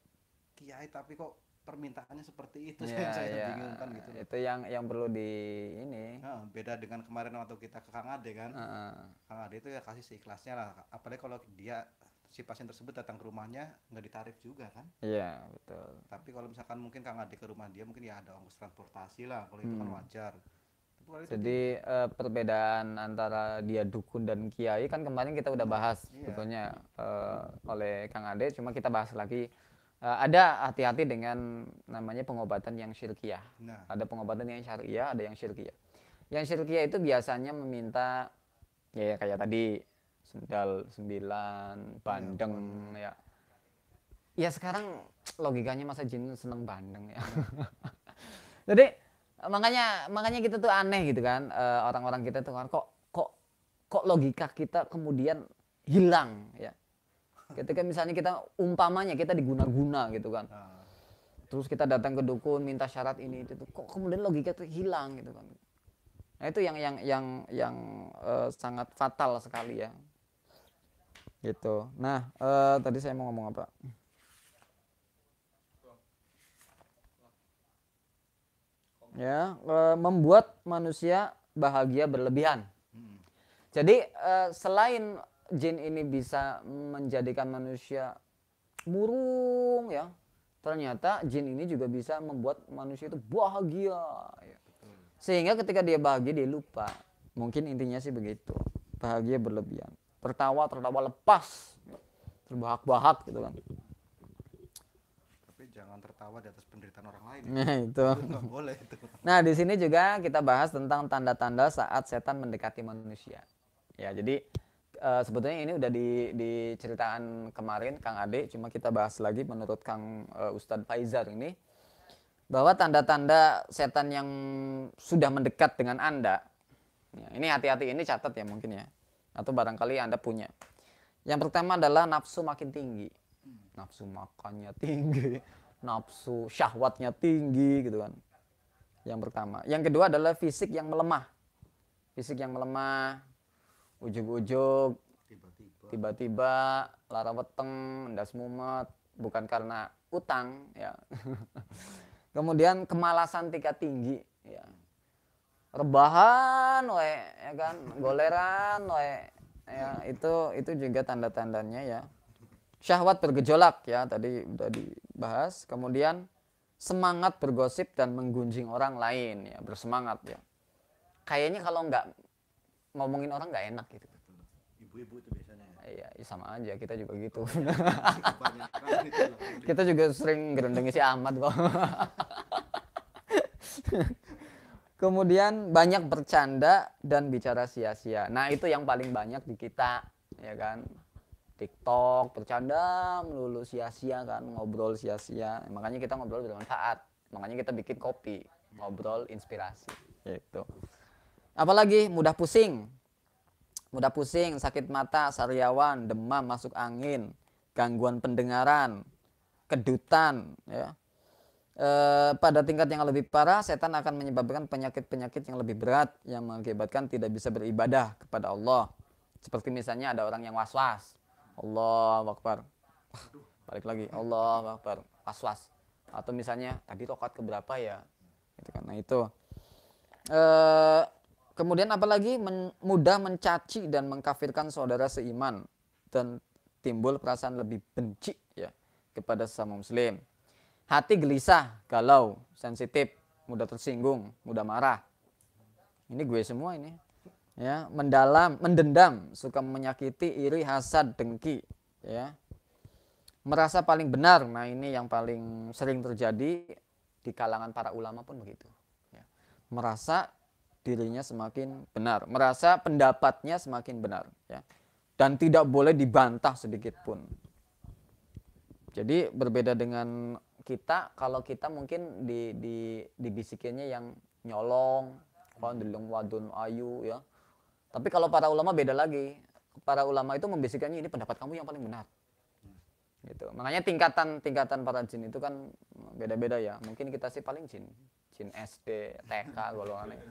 kiai tapi kok permintaannya seperti itu, saya bingungkan gitu loh. Itu yang perlu di ini. Beda dengan kemarin waktu kita ke Kang Ade kan. Kang Ade itu ya kasih seikhlasnya lah. Apalagi kalau dia si pasien tersebut datang ke rumahnya nggak ditarif juga kan. Iya, betul. Tapi kalau misalkan mungkin Kang Ade ke rumah dia, mungkin ya ada ongkos transportasi lah, kalau itu kan wajar. Jadi perbedaan antara dia dukun dan kiai kan kemarin kita udah bahas sebetulnya oleh Kang Ade, cuma kita bahas lagi. Ada hati-hati dengan namanya pengobatan yang syirkiyah. Ada pengobatan yang syariah, ada yang syirkiyah. Yang syirkiyah itu biasanya meminta ya kayak tadi sendal 9, bandeng ya. Ya sekarang logikanya masa jin seneng bandeng ya. Jadi makanya kita tuh aneh gitu kan, orang-orang kita tuh kan kok logika kita kemudian hilang ya. Ketika misalnya kita umpamanya kita diguna-guna gitu kan, terus kita datang ke dukun minta syarat ini itu tuh, kok kemudian logika itu hilang gitu kan. Nah itu yang sangat fatal sekali ya gitu. Nah tadi saya mau ngomong apa? Ya, membuat manusia bahagia berlebihan. Jadi selain jin ini bisa menjadikan manusia murung ya, ternyata jin ini juga bisa membuat manusia itu bahagia ya. Sehingga ketika dia bahagia dia lupa. Mungkin intinya sih begitu. Bahagia berlebihan. Tertawa lepas. Terbahak-bahak gitu kan. Tapi jangan tertawa di atas penderitaan orang lain. Nah, itu. Nggak boleh itu. Nah, di sini juga kita bahas tentang tanda-tanda saat setan mendekati manusia. Ya, jadi sebetulnya ini udah diceritakan kemarin Kang Ade, cuma kita bahas lagi menurut Kang Ustadz Faizar ini. Bahwa tanda-tanda setan yang sudah mendekat dengan Anda, ya, ini hati-hati, ini catat ya mungkin ya, atau barangkali Anda punya. Yang pertama adalah nafsu makin tinggi, nafsu makannya tinggi, nafsu syahwatnya tinggi gitu kan. Yang pertama. Yang kedua adalah fisik yang melemah, ujug-ujug, tiba-tiba lara weteng, endas mumet, bukan karena utang ya. Kemudian kemalasan tingkat tinggi ya. Rebahan we ya kan, goleran we ya, itu juga tanda-tandanya ya. Syahwat bergejolak ya, tadi udah dibahas. Kemudian semangat bergosip dan menggunjing orang lain ya, bersemangat ya. Kayaknya kalau nggak ngomongin orang nggak enak gitu. Ibu-ibu itu biasanya. Iya, sama aja kita juga gitu. Kebanyakan itu loh. Kita juga sering gerendengin si Ahmad kok. Kemudian banyak bercanda dan bicara sia-sia. Nah, itu yang paling banyak di kita, ya kan? TikTok, bercanda melulu, sia-sia kan, ngobrol sia-sia. Makanya kita ngobrol bermanfaat. Makanya kita bikin kopi, ngobrol inspirasi, gitu. Apalagi mudah pusing, sakit mata, sariawan, demam, masuk angin, gangguan pendengaran, kedutan ya. Pada tingkat yang lebih parah, setan akan menyebabkan penyakit-penyakit yang lebih berat yang mengakibatkan tidak bisa beribadah kepada Allah. Seperti misalnya ada orang yang was-was, Allahu Akbar, balik lagi, Allahu Akbar, was-was. Atau misalnya tadi rakaat keberapa ya, gitu kan. Nah itu. Kemudian apalagi mudah mencaci dan mengkafirkan saudara seiman dan timbul perasaan lebih benci ya kepada sesama muslim. Hati gelisah, galau, sensitif, mudah tersinggung, mudah marah. Ini gue semua ini. Ya, mendendam, suka menyakiti, iri, hasad, dengki, ya. Merasa paling benar. Nah, ini yang paling sering terjadi di kalangan para ulama pun begitu. Ya. Merasa dirinya semakin benar, merasa pendapatnya semakin benar ya. Dan tidak boleh dibantah sedikit pun. Jadi berbeda dengan kita, kalau kita mungkin dibisikinnya yang nyolong, kandilung wadun ayu ya. Tapi kalau para ulama beda lagi. Para ulama itu membisikannya ini pendapat kamu yang paling benar. Gitu. Makanya tingkatan para jin itu kan beda-beda ya. Mungkin kita sih paling jin SD, TK golongannya.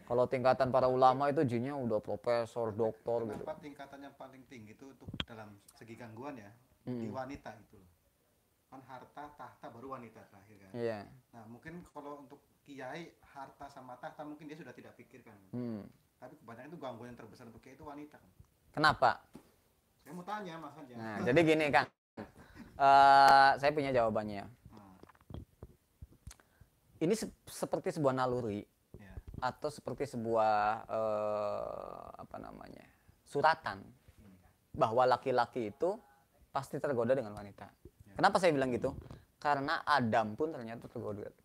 Kalau tingkatan para ulama itu jinnya udah profesor, doktor gitu. Kenapa tingkatan yang paling tinggi itu untuk dalam segi gangguan ya, di wanita itu loh. Kan harta, tahta, baru wanita terakhir kan. Iya. Nah mungkin kalau untuk kiai, harta sama tahta mungkin dia sudah tidak pikirkan. Tapi kebanyakan itu gangguan yang terbesar untuk kiai itu wanita kan. Kenapa? Saya mau tanya Mas Anja. Nah, jadi gini Kang, saya punya jawabannya. Ini seperti sebuah naluri. Atau seperti sebuah suratan bahwa laki-laki itu pasti tergoda dengan wanita. Kenapa saya bilang gitu? Karena Adam pun ternyata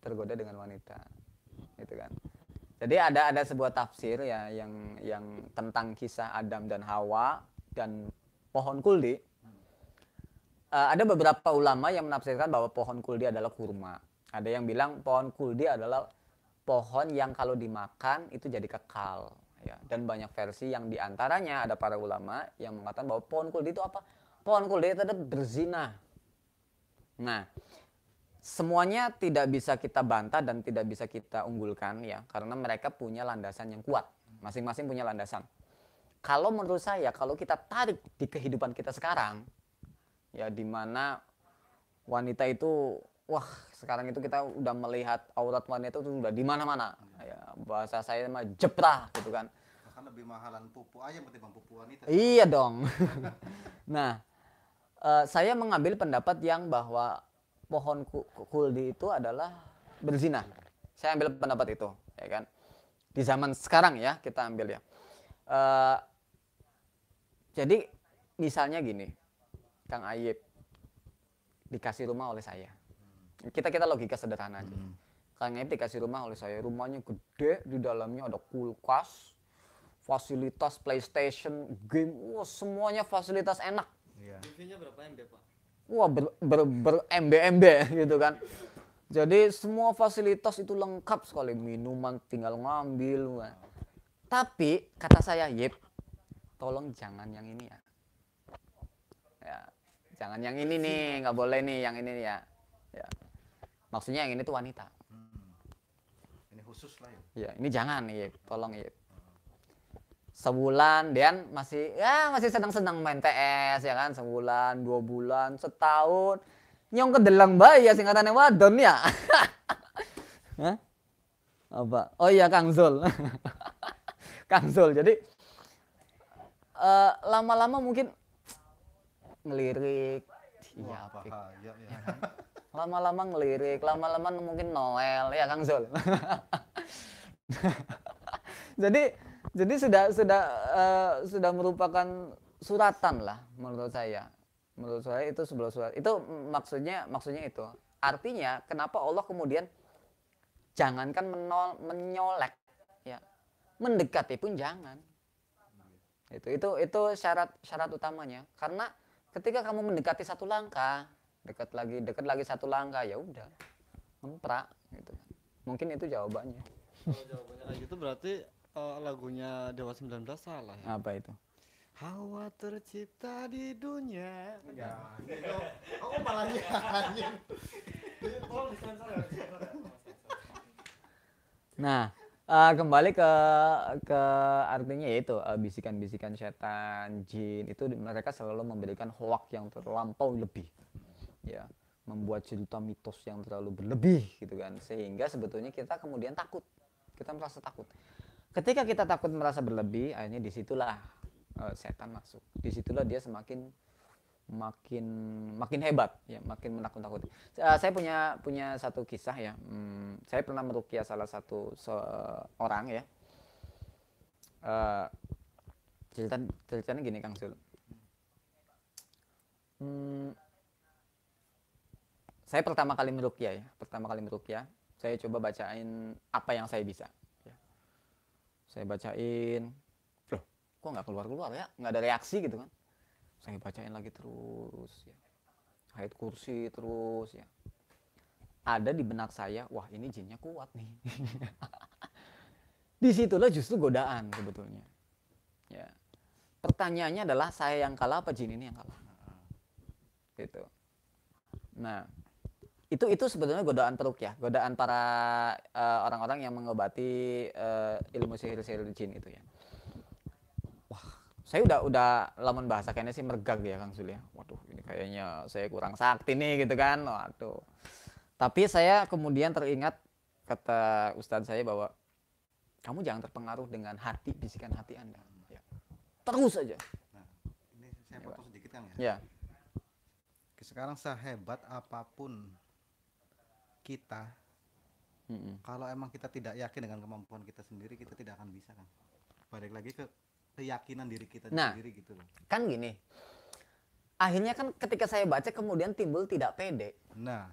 tergoda dengan wanita, gitu kan. Jadi ada sebuah tafsir ya yang tentang kisah Adam dan Hawa dan pohon kuldi. Ada beberapa ulama yang menafsirkan bahwa pohon kuldi adalah kurma. Ada yang bilang pohon kuldi adalah pohon yang kalau dimakan itu jadi kekal ya. Dan banyak versi yang diantaranya ada para ulama yang mengatakan bahwa pohon kuldi itu apa? Pohon kuldi itu adalah berzina. Nah, semuanya tidak bisa kita bantah dan tidak bisa kita unggulkan ya, karena mereka punya landasan yang kuat. Masing-masing punya landasan. Kalau menurut saya, kalau kita tarik di kehidupan kita sekarang ya, di mana wanita itu, wah sekarang itu kita udah melihat aurat wanita itu udah di mana-mana ya, bahasa saya mah jeprah gitu kan. Bahkan Malahan lebih mahalan pupuk ayam ketimbang pupuk wanita. Iya dong. Nah, saya mengambil pendapat yang bahwa pohon kuldi itu adalah berzina. Saya ambil pendapat itu, ya kan? Di zaman sekarang ya kita ambil ya. Jadi misalnya gini, Kang Ayib dikasih rumah oleh saya. Kita logika sederhana aja. Kang Ayib dikasih rumah oleh saya, rumahnya gede, di dalamnya ada kulkas, fasilitas PlayStation, game, wah semuanya fasilitas enak. Iya. TV-nya berapa MB, Pak? Wah MB gitu kan. Jadi semua fasilitas itu lengkap sekali, minuman tinggal ngambil. Wah. Tapi kata saya, Yip, tolong jangan yang ini ya. Ya, jangan yang ini nih, nggak boleh nih yang ini ya. Ya. Maksudnya yang ini tuh wanita. Ini khusus lah ya. Ya, ini jangan nih, tolong ya. Sebulan Dean masih senang-senang main PS ya kan, sebulan, 2 bulan, setahun. Nyong kedelang bae ya singkatannya wadon ya. Hah? Apa? Oh iya Kang Zul. Kang Zul. Jadi lama-lama mungkin ngelirik. Iya, Bahaya ya. lama-lama ngelirik, lama-lama mungkin Noel ya Kang Zul. jadi sudah merupakan suratan lah menurut saya. Menurut saya itu sebuah surat. Itu maksudnya itu. Artinya kenapa Allah kemudian jangankan menyolek ya. Mendekati pun jangan. Itu syarat utamanya. Karena ketika kamu mendekati satu langkah, dekat lagi satu langkah, ya udah ngemprak gitu. Mungkin itu jawabannya. Kalau jawabannya kayak gitu berarti lagunya Dewa 19 salah ya. Apa itu? Hawa tercipta di dunia. Ya. Aku malah nyanyi. Nah, kembali ke artinya yaitu bisikan-bisikan setan, jin itu mereka selalu memberikan hoak yang terlampau lebih. Ya, membuat cerita mitos yang terlalu berlebih gitu kan, sehingga sebetulnya kita kemudian takut, kita merasa takut. Ketika kita takut merasa berlebih, akhirnya disitulah setan masuk, disitulah dia makin hebat ya, makin menakut-nakuti. Saya punya satu kisah ya. Saya pernah meruqyah salah satu orang ya. Ceritanya gini Kang Sul. Saya pertama kali meruqyah, saya coba bacain apa yang saya bisa. Ya. Saya bacain, loh, kok nggak keluar ya, nggak ada reaksi gitu kan. Saya bacain lagi terus, ya. Ayat kursi terus, ya. Ada di benak saya, wah ini jinnya kuat nih. Disitulah justru godaan sebetulnya. Ya. Pertanyaannya adalah saya yang kalah apa jin ini yang kalah? Gitu. Nah, itu sebetulnya godaan peruqyah, godaan para orang-orang yang mengobati ilmu sihir-sihir jin itu ya. Wah, saya udah lamun bahasa kayaknya sih mergag ya Kang Sul ya. Waduh, ini kayaknya saya kurang sakti nih gitu kan. Waduh. Tapi saya kemudian teringat kata ustadz saya bahwa kamu jangan terpengaruh dengan bisikan hati Anda. Ya. Terus aja. Nah, ini saya potong sedikit Kang ya. Ya. Sekarang sehebat apapun kita, kalau emang kita tidak yakin dengan kemampuan kita sendiri, kita tidak akan bisa kan. Balik lagi ke keyakinan diri kita sendiri gitu loh. Kan gini. Akhirnya kan ketika saya baca kemudian timbul tidak pede. Nah,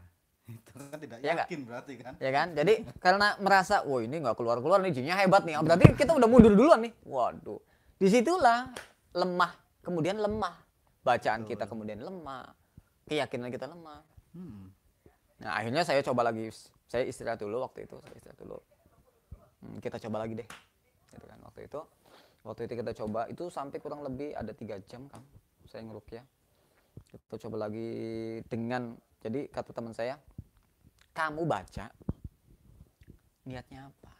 itu kan tidak Ya yakin berarti kan. Ya kan? Jadi karena merasa, wah ini nggak keluar-keluar nih jinnya hebat nih. Berarti kita udah mundur duluan nih. Waduh. Disitulah lemah, kemudian lemah. Bacaan kita kemudian lemah. Keyakinan kita lemah. Nah akhirnya saya coba lagi, saya istirahat dulu waktu itu, kita coba lagi deh, gitu kan. Waktu itu kita coba, itu sampai kurang lebih ada 3 jam kan, saya ngeruqyah. Kita coba lagi dengan, jadi kata teman saya, kamu baca, niatnya apa?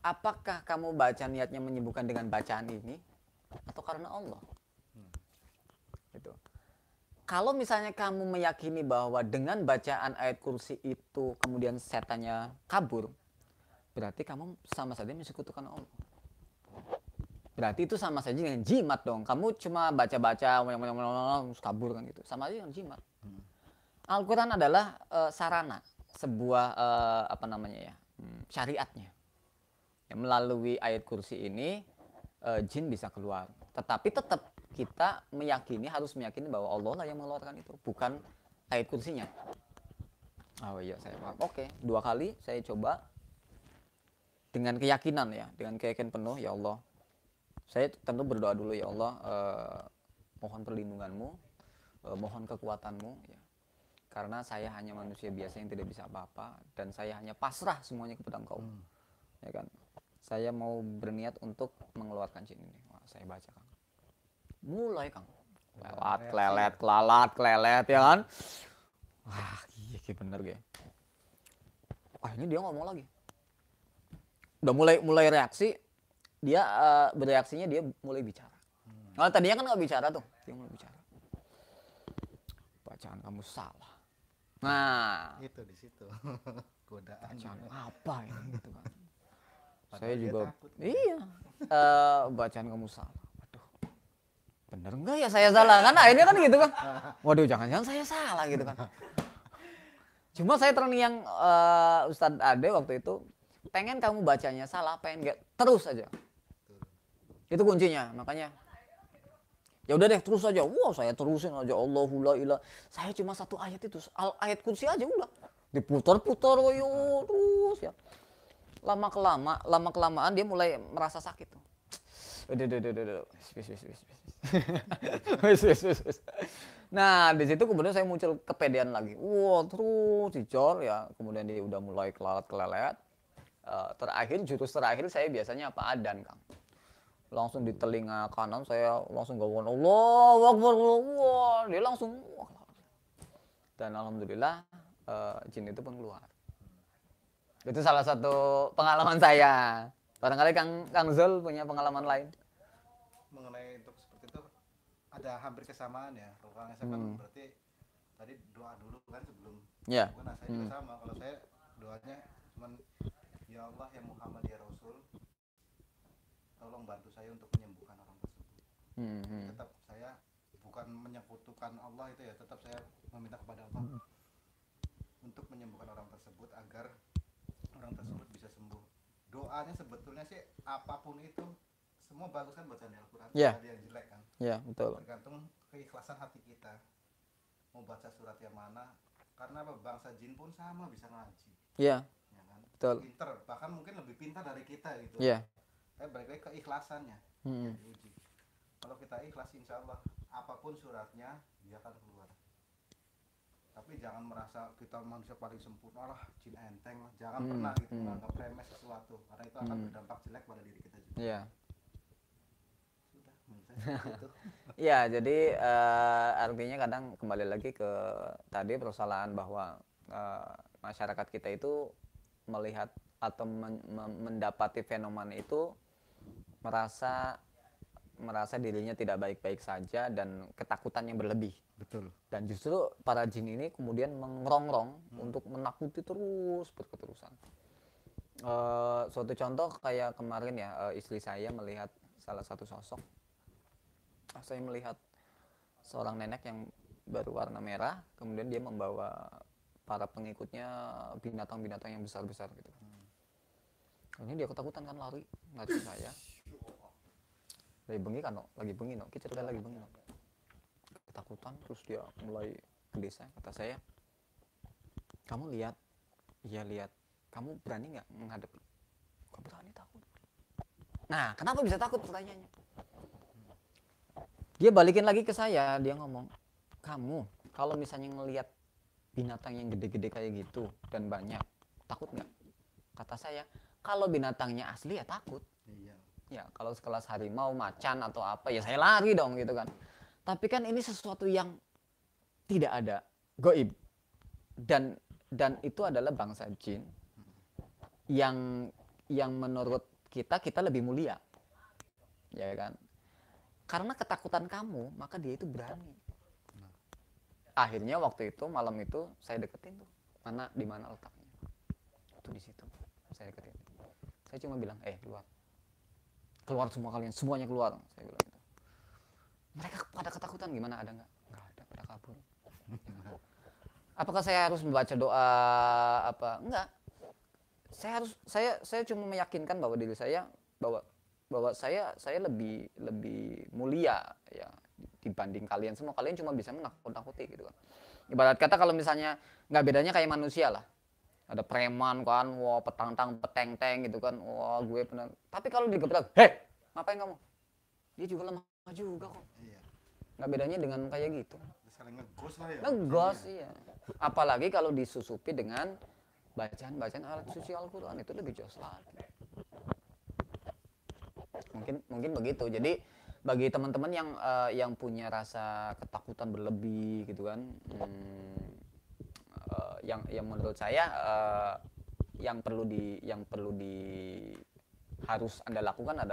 Apakah kamu baca niatnya menyembuhkan dengan bacaan ini, atau karena Allah? Gitu. Kalau misalnya kamu meyakini bahwa dengan bacaan ayat kursi itu kemudian setannya kabur, berarti kamu sama saja mensekutukan Allah. Berarti itu sama saja dengan jimat dong. Kamu cuma baca-baca, terus kabur kan gitu. Sama aja dengan jimat. Al-Quran adalah sarana, sebuah apa namanya ya, syariatnya. Ya, melalui ayat kursi ini jin bisa keluar. Tetapi tetap kita harus meyakini bahwa Allah lah yang mengeluarkan itu, bukan ayat kursinya. Oh iya, saya paham. Oke, 2 kali saya coba dengan keyakinan ya, dengan keyakinan penuh, ya Allah. Saya tentu berdoa dulu, ya Allah, mohon perlindunganmu, mohon kekuatanmu, ya. Karena saya hanya manusia biasa yang tidak bisa apa-apa, dan saya hanya pasrah semuanya kepada Engkau. Ya kan? Saya mau berniat untuk mengeluarkan jin ini. Wah, saya baca, Kang. Mulai, Kang. Kelelet, ya kan? Wah, iya bener ya. Akhirnya dia ngomong lagi. Udah mulai reaksi, dia bereaksinya dia mulai bicara. Nah, tadinya kan nggak bicara tuh, dia mulai bicara. Bacaan kamu salah. Nah, Itu di situ. Godaan. bacaan apa ini gitu kan. Padahal Saya dia juga takut. iya. Bacaan kamu salah. Waduh. Bener enggak ya saya salah kan? Akhirnya kan gitu kan. Waduh, jangan-jangan saya salah gitu kan. Cuma saya terngiang Ustadz Ade waktu itu, pengen kamu bacanya salah, pengen enggak, terus aja. Itu kuncinya, makanya ya udah deh terus aja. Wah, saya terusin aja, Allahu la ilaha. Saya cuma 1 ayat itu, ayat kursi aja udah. Diputar-putar terus ya. Lama kelamaan dia mulai merasa sakit tuh. Udah. Nah, di situ kemudian saya muncul kepedean lagi. Wah, terus dicor ya. Kemudian dia udah mulai kelelet. Jurus terakhir saya biasanya apa? Adzan, Kang. Langsung di telinga kanan saya langsung gawon Allahu Akbar. Wah, dia langsung dan alhamdulillah jin itu pun keluar. Itu salah satu pengalaman saya. Barangkali Kang Zul punya pengalaman lain. Mengenai untuk seperti itu ada hampir kesamaan ya. Kalau Kang Esep kan berarti tadi doa dulu kan sebelum. Ya. Nah, saya juga sama. Kalau saya doanya cuman ya Allah ya Muhammad ya Rasul, tolong bantu saya untuk menyembuhkan orang tersebut. Tetap saya bukan menyekutukan Allah itu ya, tetap saya meminta kepada Allah untuk menyembuhkan orang tersebut agar orang tersebut bisa sembuh. Doanya sebetulnya sih apapun itu semua bagus kan bacaan Al-Quran. Yeah. Ada yang jelek kan. Iya, betul. Tergantung keikhlasan hati kita. Mau baca surat yang mana? Karena apa? Bangsa jin pun sama bisa ngaji. Iya, Ya kan? betul. Pinter, bahkan mungkin lebih pintar dari kita gitu. Iya. Tapi balik lagi keikhlasannya yang diuji. Kalau kita ikhlas insya Allah apapun suratnya dia akan keluar. Tapi jangan merasa kita manusia paling sempurna lah, jin enteng lah. Jangan pernah gitu menganggap remeh sesuatu, karena itu akan berdampak jelek pada diri kita juga. Iya. Sudah, menurut saya itu. Iya, jadi artinya kadang kembali lagi ke tadi persoalan bahwa masyarakat kita itu melihat atau mendapati fenomena itu merasa dirinya tidak baik-baik saja dan ketakutan yang berlebih. Betul. Dan justru para jin ini kemudian mengerongrong untuk menakuti terus berketerusan. Suatu contoh kayak kemarin ya, istri saya melihat salah satu sosok. Saya melihat seorang nenek yang berwarna merah, kemudian dia membawa para pengikutnya binatang-binatang yang besar-besar gitu. Ini dia ketakutan kan, lari ke saya. Lagi bengi kan, lagi bengi, kita cerita lagi bengi. Ketakutan, terus dia mulai ke desa. Kata saya, kamu lihat? Iya lihat. Kamu berani nggak menghadapi? Gak berani, takut. Nah, kenapa bisa takut pertanyaannya? Dia balikin lagi ke saya, dia ngomong, kamu kalau misalnya ngelihat binatang yang gede-gede kayak gitu dan banyak, takut nggak? Kata saya, kalau binatangnya asli ya takut. Iya. Ya, kalau sekelas harimau, macan atau apa, ya saya lari dong gitu kan. Tapi kan ini sesuatu yang tidak ada, gaib. Dan itu adalah bangsa jin yang menurut kita lebih mulia. Ya kan? Karena ketakutan kamu, maka dia itu berani. Akhirnya waktu itu, malam itu saya deketin tuh. Di mana letaknya? Itu di situ. Saya deketin. Saya cuma bilang, keluar. keluar semua kalian, semuanya keluar, saya bilang gitu. Mereka pada ketakutan, gimana, ada nggak ada, pada kabur. Apakah saya harus membaca doa apa? Enggak. Saya cuma meyakinkan bahwa diri saya, bahwa saya lebih mulia ya dibanding kalian semua. Kalian cuma bisa menakut-nakuti gitu kan. Ibarat kata kalau misalnya nggak bedanya kayak manusia lah. Ada preman kan, wah petang-tang, peteng-teng gitu kan, wah gue pernah. Tapi kalau digebrak, heh, ngapain kamu? Dia juga lemah juga kok. Iya. Nggak bedanya dengan kayak gitu. Saling ngegos lah ya. Ngegos, iya. Apalagi kalau disusupi dengan bacaan-bacaan alat suci Al-Quran, itu lebih jelas lagi. Mungkin begitu. Jadi bagi teman-teman yang punya rasa ketakutan berlebih gitu kan, yang menurut saya harus Anda lakukan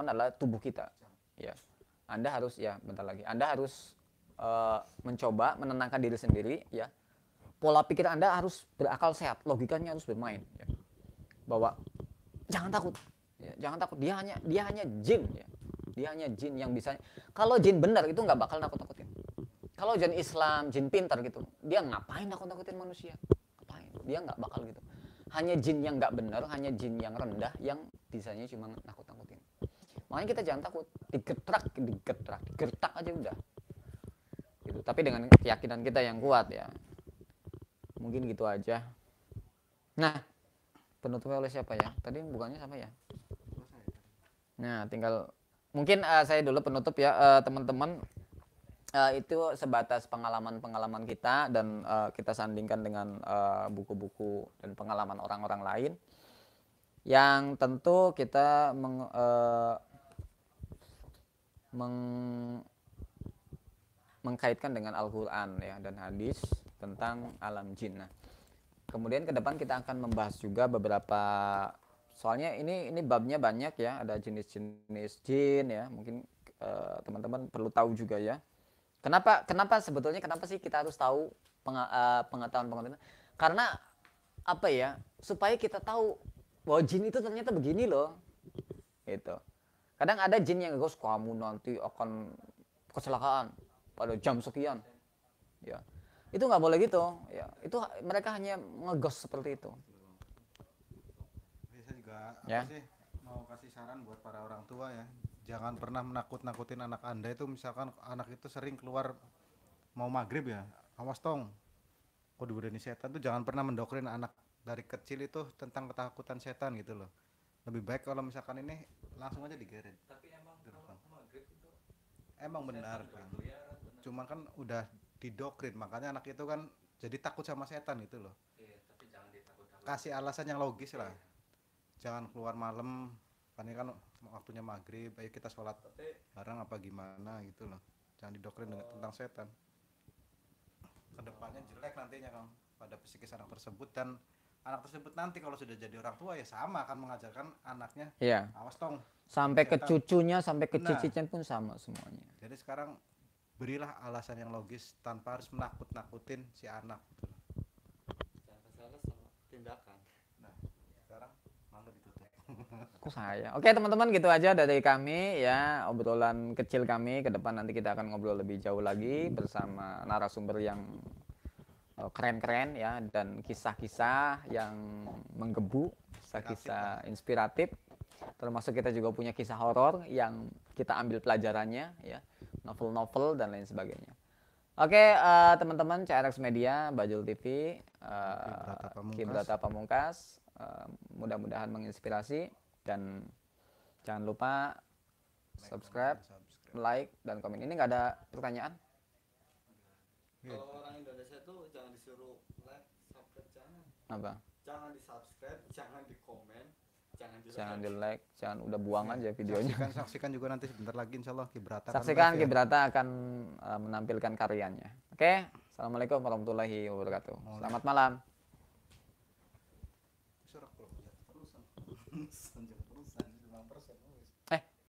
adalah tubuh kita ya. Anda harus mencoba menenangkan diri sendiri ya. Pola pikir Anda harus berakal sehat, logikanya harus bermain ya. Bahwa jangan takut ya, jangan takut, dia hanya jin ya. Dia hanya jin yang bisa. Kalau jin benar itu nggak bakal nakut-nakutin. Kalau jin Islam, jin pintar gitu, dia ngapain nakut-nakutin manusia? Ngapain? Dia nggak bakal gitu. Hanya jin yang nggak benar, hanya jin yang rendah yang bisanya cuma nakut-nakutin. Makanya kita jangan takut, digertak aja udah. Gitu. Tapi dengan keyakinan kita yang kuat ya. Mungkin gitu aja. Nah, penutupnya oleh siapa ya? Tadi bukannya siapa ya? Nah, tinggal mungkin saya dulu penutup ya, teman-teman. Itu sebatas pengalaman-pengalaman kita dan kita sandingkan dengan buku-buku dan pengalaman orang-orang lain yang tentu kita mengkaitkan dengan Al-Quran ya dan hadis tentang alam jin. Nah, kemudian ke depan kita akan membahas juga beberapa, soalnya ini babnya banyak ya, ada jenis-jenis jin ya, mungkin teman-teman perlu tahu juga ya. Kenapa sih kita harus tahu pengetahuan? Karena apa ya? Supaya kita tahu bahwa jin itu ternyata begini loh. Gitu. Kadang ada jin yang ngegos, kamu nanti akan kecelakaan pada jam sekian. Ya. Itu nggak boleh gitu, ya. Itu mereka hanya ngegos seperti itu. Saya juga Ya. mau kasih saran buat para orang tua ya. Jangan pernah menakut-nakutin anak Anda itu, misalkan anak itu sering keluar mau maghrib ya, awas tong, kok digodani setan tuh, jangan pernah mendoktrin anak dari kecil itu tentang ketakutan setan gitu loh. Lebih baik kalau misalkan ini langsung aja digeret. Tapi emang kalau maghrib itu Emang benar kan. Cuma kan udah didoktrin, makanya anak itu kan jadi takut sama setan gitu loh. iya, tapi jangan ditakut-takut. Kasih alasan yang logis lah. Jangan keluar malam, kan ini kan waktunya maghrib, ayo kita sholat bareng apa gimana gitu loh. Jangan didoktrin tentang setan. Kedepannya jelek nantinya kan pada psikis anak tersebut, dan anak tersebut nanti kalau sudah jadi orang tua ya sama akan mengajarkan anaknya, Iya. awas tong. Sampai ke Setan. cucunya, sampai ke Nah. cicitnya pun sama semuanya. Jadi sekarang berilah alasan yang logis tanpa harus menakut-nakutin si anak gitu loh. Jangan salah sama tindakan. Nah, sekarang mangga ditutup. Kok saya? Oke teman-teman, gitu aja dari kami ya, obrolan kecil kami. Ke depan nanti kita akan ngobrol lebih jauh lagi bersama narasumber yang keren-keren ya, dan kisah-kisah yang menggebu, kisah-kisah inspiratif. Termasuk kita juga punya kisah horor yang kita ambil pelajarannya ya, novel-novel dan lain sebagainya. Oke, teman-teman CRX Media, Bajul TV, Kibrata Pamungkas, mudah-mudahan menginspirasi, dan jangan lupa subscribe, like, dan komen. Ini nggak ada pertanyaan? Kalau orang Indonesia itu jangan disuruh like, subscribe, jangan. Apa? Jangan di subscribe, jangan di komen, jangan di Jangan di like, jangan, udah buang aja videonya. Saksikan juga nanti sebentar lagi insyaallah Kibrata. Saksikan Kibrata akan menampilkan karyanya. Oke, assalamualaikum warahmatullahi wabarakatuh. Selamat malam. Surat